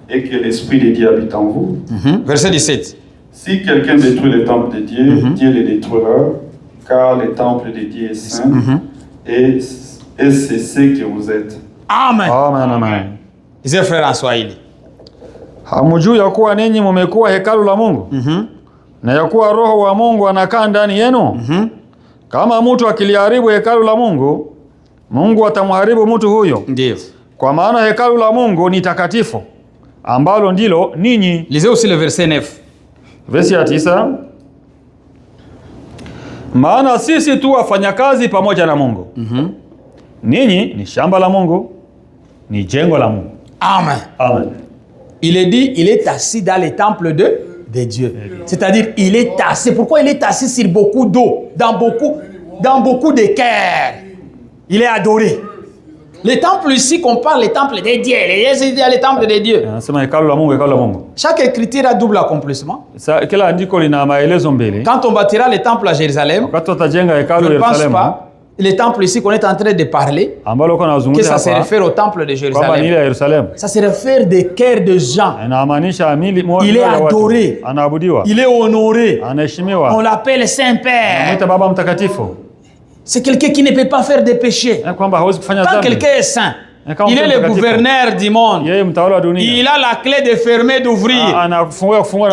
et que l'Esprit de Dieu habite en vous? Verset 17. Si quelqu'un détruit le temple de Dieu, Dieu le détruira, car le temple de Dieu est saint et c'est ce que vous êtes. Amen. Amen, amen. Lisez frère en Swahili. Hamujui ya kuwa ninyi mmekuwa hekalu la Mungu na ya kuwa Roho wa Mungu anakaa ndani yenu? Kama mtu akiliharibu hekalu la Mungu, Mungu atamharibu mtu huyo. Ndio. Kwa maana hekalu la Mungu ni takatifu, ambalo ndilo ninyi. Lisez aussi le verset 9. Verset 9. Maana sisi tu wafanyakazi pamoja na Mungu. Ninyi ni shamba la Mungu, ni jengo la Mungu. Amen. Amen. Il est dit, il est assis dans les temples de Dieu. C'est-à-dire, il est assis. Pourquoi il est assis sur beaucoup d'eau, dans beaucoup de cœurs? Il est adoré. Les temples ici qu'on parle, les temples de Dieu, les temples de Dieu. Chaque écriture a double accomplissement. Quand on bâtira les temples à Jérusalem, je ne pense pas les temples ici qu'on est en train de parler, que ça se réfère au temple de Jérusalem. Ça se réfère des cœurs de gens. Il est adoré. Il est honoré. On l'appelle Saint-Père. C'est quelqu'un qui ne peut pas faire de péché. Quand quelqu'un est saint, il est le gouverneur du monde. Il a la clé de fermer, d'ouvrir.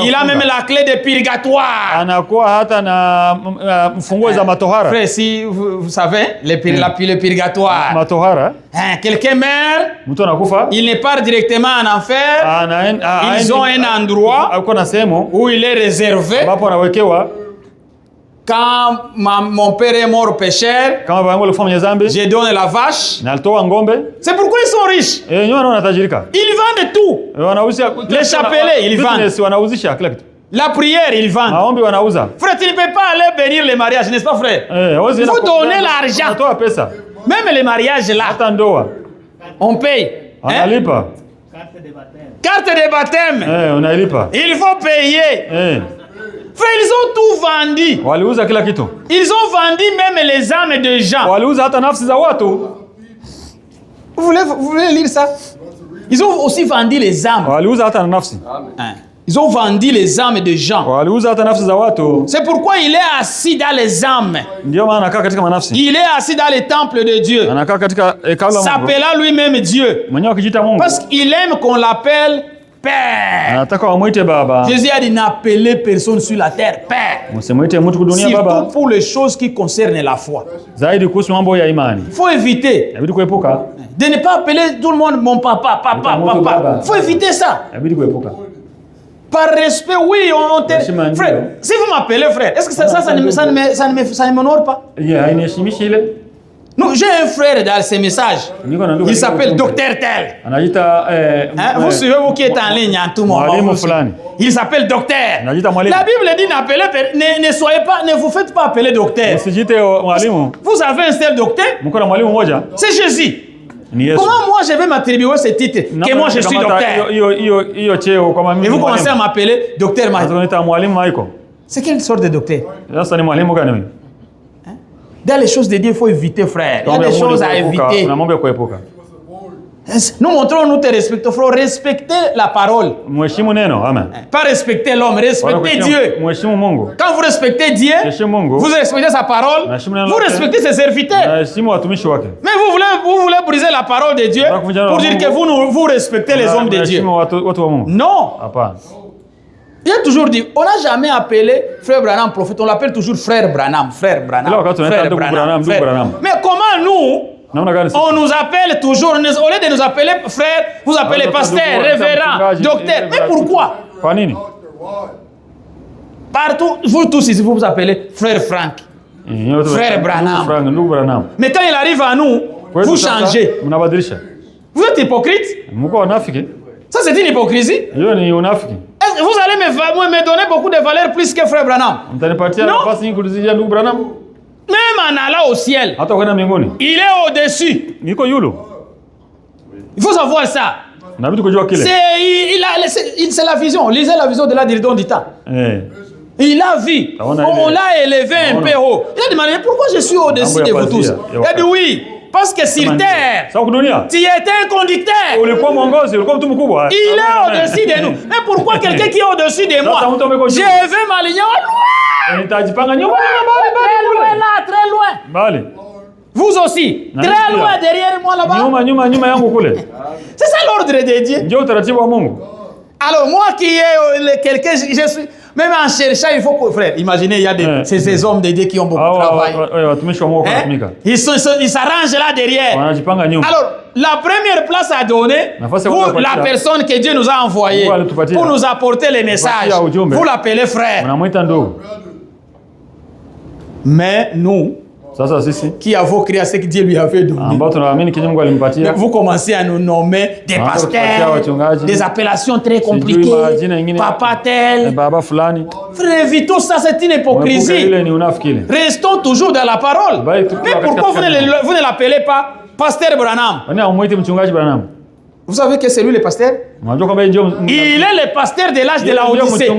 Il a même la clé de purgatoire. Frère, si vous savez, le purgatoire. Quelqu'un meurt, il ne part directement en enfer. Ils ont un endroit où il est réservé. Quand mon père est mort pécheur, j'ai donné la vache. C'est pourquoi ils sont riches. Ils vendent tout. Les chapelets, ils vendent. La prière, ils vendent. Frère, tu ne peux pas aller bénir les mariages, n'est-ce pas, frère? Il faut donner l'argent. Même les mariages là, on paye. Carte de baptême. Il faut payer. Frère, ils ont tout vendu. Ils ont vendu même les âmes de gens. Vous voulez lire ça? Ils ont aussi vendu les âmes. Ils ont vendu les âmes de gens. C'est pourquoi il est assis dans les âmes. Il est assis dans les temples de Dieu. S'appelant lui-même Dieu. Parce qu'il aime qu'on l'appelle Père. Jésus a dit n'appelez personne sur la terre Père. Surtout pour les choses qui concernent la foi. Il faut éviter de ne pas appeler tout le monde mon papa. Il faut éviter ça. Par respect, oui, frère, si vous m'appelez frère, est-ce que ça ne m'honore pas? Non, j'ai un frère dans ces messages. Il s'appelle Docteur Tel. Vous suivez, vous qui êtes en ligne en tout moment. Il s'appelle Docteur. La Bible dit ne vous faites pas appeler Docteur. Vous avez un seul docteur? C'est Jésus. Comment moi je vais m'attribuer ce titre que moi je suis docteur? Et vous commencez à m'appeler Docteur Michael. C'est quelle sorte de docteur? Dans les choses de Dieu, il faut éviter, frère. Il y a des choses à éviter. Nous montrons, nous te respectons. Il faut respecter la parole. Pas respecter l'homme, respecter Dieu. Quand vous respectez Dieu, vous respectez sa parole, vous respectez ses serviteurs. Mais vous voulez briser la parole de Dieu pour dire que vous respectez les hommes de Dieu. Non. Il a toujours dit, on n'a jamais appelé frère Branham prophète, on l'appelle toujours frère Branham. Mais comment nous, on nous appelle toujours, au lieu de nous appeler frère, vous appelez pasteur, révérend, docteur. Mais pourquoi? Partout, vous tous ici, vous vous appelez frère Frank. Frère Branham. Mais quand il arrive à nous, vous changez. Vous êtes hypocrite. Ça, c'est une hypocrisie. Vous allez me donner beaucoup de valeur plus que frère Branham. Non. Même en allant au ciel, il est au-dessus. Il faut savoir ça. C'est la vision. Lisez la vision de la Diridon d'Ita. Il a vu. On l'a élevé un peu haut. Il a demandé pourquoi je suis au-dessus de vous tous. Il a dit oui. Parce que sur terre, tu étais un conducteur. Il est au-dessus de nous. Mais pourquoi quelqu'un qui est au-dessus de moi, je vais m'aligner au loin? Très loin là, très loin. Vous aussi, très loin derrière moi là-bas. C'est ça l'ordre de Dieu. Alors moi qui est quelqu'un, je suis... Même en cherchant, il faut que... Frère, imaginez, il y a ces hommes de Dieu qui ont beaucoup de travail. Ils s'arrangent là derrière. Alors, la première place à donner, pour la personne que Dieu nous a envoyée, pour nous apporter les messages, vous l'appelez frère. Mais nous, qui avons créé ce que Dieu lui avait donné, vous commencez à nous nommer des pasteurs, des appellations très compliquées, papa tel. Frère, évitons ça, c'est une hypocrisie. Restons toujours dans la parole. Mais pourquoi vous ne l'appelez pas pasteur Branham? Vous savez que c'est lui le pasteur? Il est le pasteur de l'âge de la Odyssée.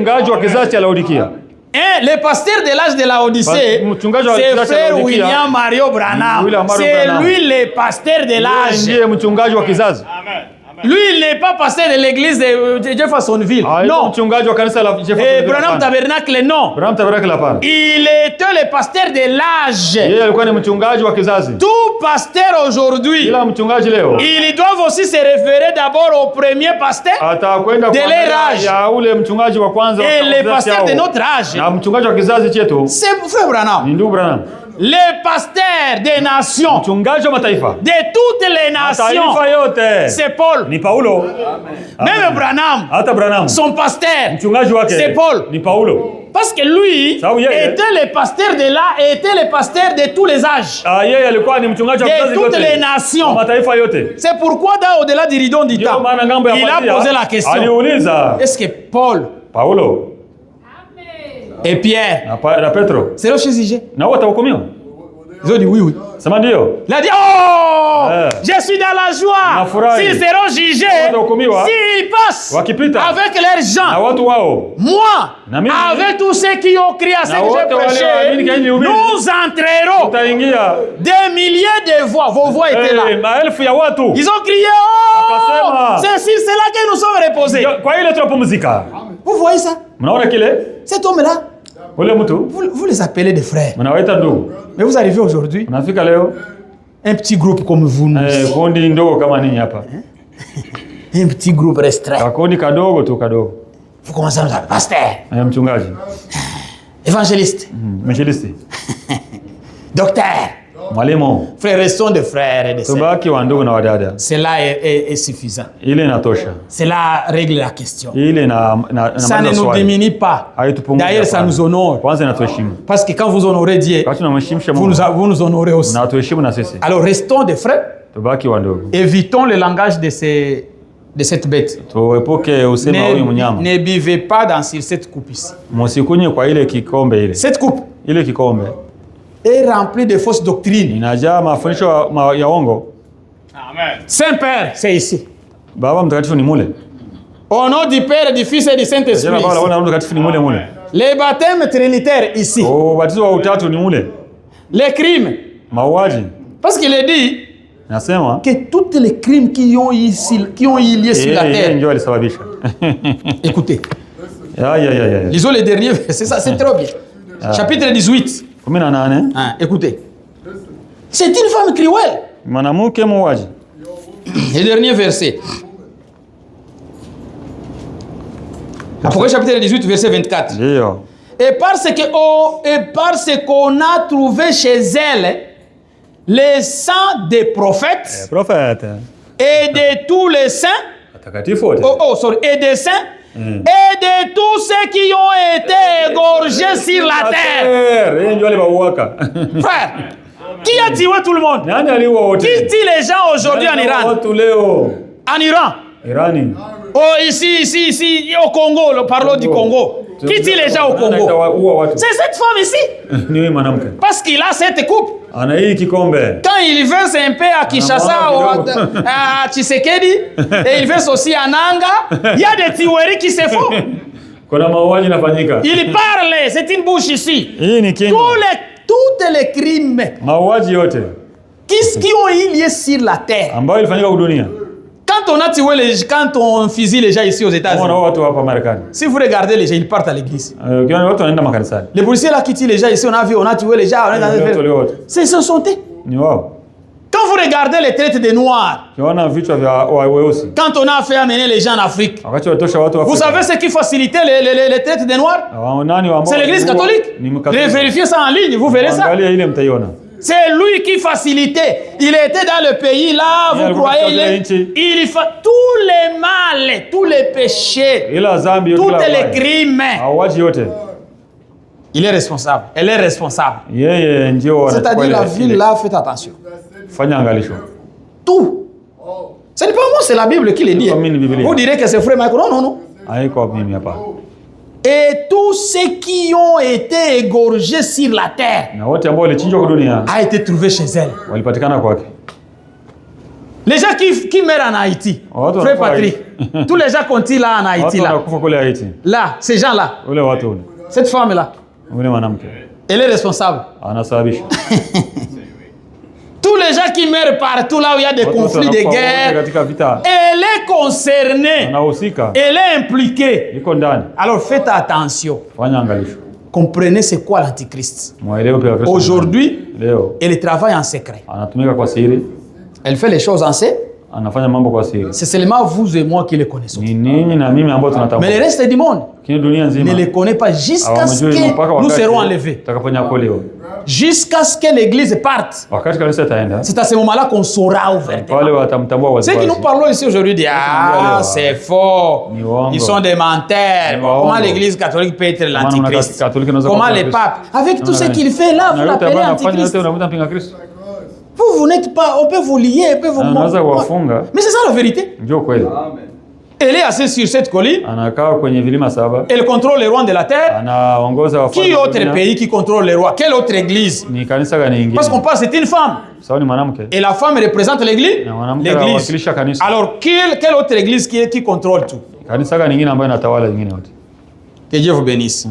Et le pasteur de l'âge de la Odyssée, c'est frère William Mario Branham. C'est lui le pasteur de l'âge. Lui, il n'est pas pasteur de l'église de Jeffersonville. Non. Et Branham Tabernacle, non. Il était le pasteur de l'âge. Tout pasteur aujourd'hui, ils doivent aussi se référer d'abord au premier pasteur de leur âge. Et le pasteur de notre âge, c'est frère Branham. Les pasteurs des nations, de toutes les nations, c'est Paul. Même Branham, son pasteur, c'est Paul. Parce que lui était le pasteur de là, était le pasteur de tous les âges, de toutes les nations. C'est pourquoi au-delà du rideau d'Ita, il a posé la question. Est-ce que Paul et Pierre, c'est le jugé? Ils ont dit oui. Il a dit je suis dans la joie. S'ils seront jugés, s'ils passent avec leurs gens, moi, avec tous ceux qui ont crié à ce que j'ai prêché, nous entrerons des milliers de voix. Vos voix étaient là. Ils ont crié c'est sur cela que nous sommes reposés. Vous voyez ça? Cet homme-là, vous les appelez des frères. Mais vous arrivez aujourd'hui, un petit groupe comme vous. Un petit groupe restreint. Vous commencez à nous appeler pasteur, évangéliste, docteur. Frères, restons des frères et des sœurs. Cela est suffisant. Cela règle la question. Ça ne nous diminue pas. D'ailleurs, ça nous honore. Parce que quand vous honorez Dieu, vous nous honorez aussi. Alors, restons des frères. Évitons le langage de cette bête. Ne buvez pas dans cette coupe ici. Cette coupe est rempli de fausses doctrines. Saint-Père, c'est ici. Au nom du Père, du Fils et du Saint-Esprit. Les baptêmes trinitaires ici. Les crimes. Parce qu'il est dit que tous les crimes qui ont eu lieu sur la terre. Écoutez. Lisons les derniers versets. Ça, c'est trop bien. Chapitre 18. Écoutez. C'est une femme cruelle. Le dernier verset. Apocalypse chapitre 18, verset 24. Et parce qu'on a trouvé chez elle les sangs des prophètes et de tous les saints, et des saints et de tous ceux qui ont été égorgés sur la terre. Frère, qui a tué tout le monde? Qui tue les gens aujourd'hui en Iran? En Iran. Oh, ici, au Congo, parlons du Congo. Qui tue les gens au Congo? C'est cette femme ici. Parce qu'il a cette coupe. Quand il verse un peu à Kinshasa, à Tshisekedi, et il verse aussi à Nanga, il y a des tueries qui se font. Il parle, c'est une bouche ici. Tous les crimes qui ont eu lieu sur la terre. Quand on fusille les gens ici aux États-Unis, si vous regardez les gens, ils partent à l'église. Les policiers là qui tuent les gens ici, on a tué les gens. C'est ce sont eux. Quand vous regardez les traites des Noirs, quand on a fait amener les gens en Afrique, vous savez ce qui facilitait les traites des Noirs? C'est l'église catholique. Vérifiez ça en ligne, vous verrez ça. C'est lui qui facilitait. Il était dans le pays là, vous croyez, il fait tous les mal, tous les péchés, tous les crimes. Il est responsable. Elle est responsable. C'est-à-dire la ville là, faites attention. Tout. Ce n'est pas moi, c'est la Bible qui le dit. Vous direz que c'est frère Michael. Non. Et tous ceux qui ont été égorgés sur la terre a été trouvé chez elle. Les gens qui meurent en Haïti, frère Patrick, tous les gens qu'on tue là en Haïti, là, ces gens-là, cette femme-là, elle est responsable. Tous les gens qui meurent partout là où il y a des conflits, des guerres, elle est concernée, elle est impliquée. Alors faites attention. Comprenez c'est quoi l'antichrist. Aujourd'hui, elle travaille en secret. Elle fait les choses en secret. C'est seulement vous et moi qui les connaissons. Mais le reste du monde ne les connaît pas jusqu'à ce que nous serons enlevés. Jusqu'à ce que l'église parte. C'est à ce moment-là qu'on saura ouvertement. Ce que nous parlons ici aujourd'hui, c'est faux. Ils sont des menteurs. Comment l'église catholique peut être l'antichrist? Comment les papes? Avec tout ce qu'il fait là, vous l'appelez antichrist. Vous n'êtes pas, on peut vous lier, on peut vous montrer. Mais c'est ça la vérité. Elle est assise sur cette colline. Elle contrôle les rois de la terre. Qui autre pays qui contrôle les rois? Quelle autre église? Parce qu'on parle, c'est une femme. Et la femme représente l'église. Alors, quelle autre église qui contrôle tout? Que Dieu vous bénisse.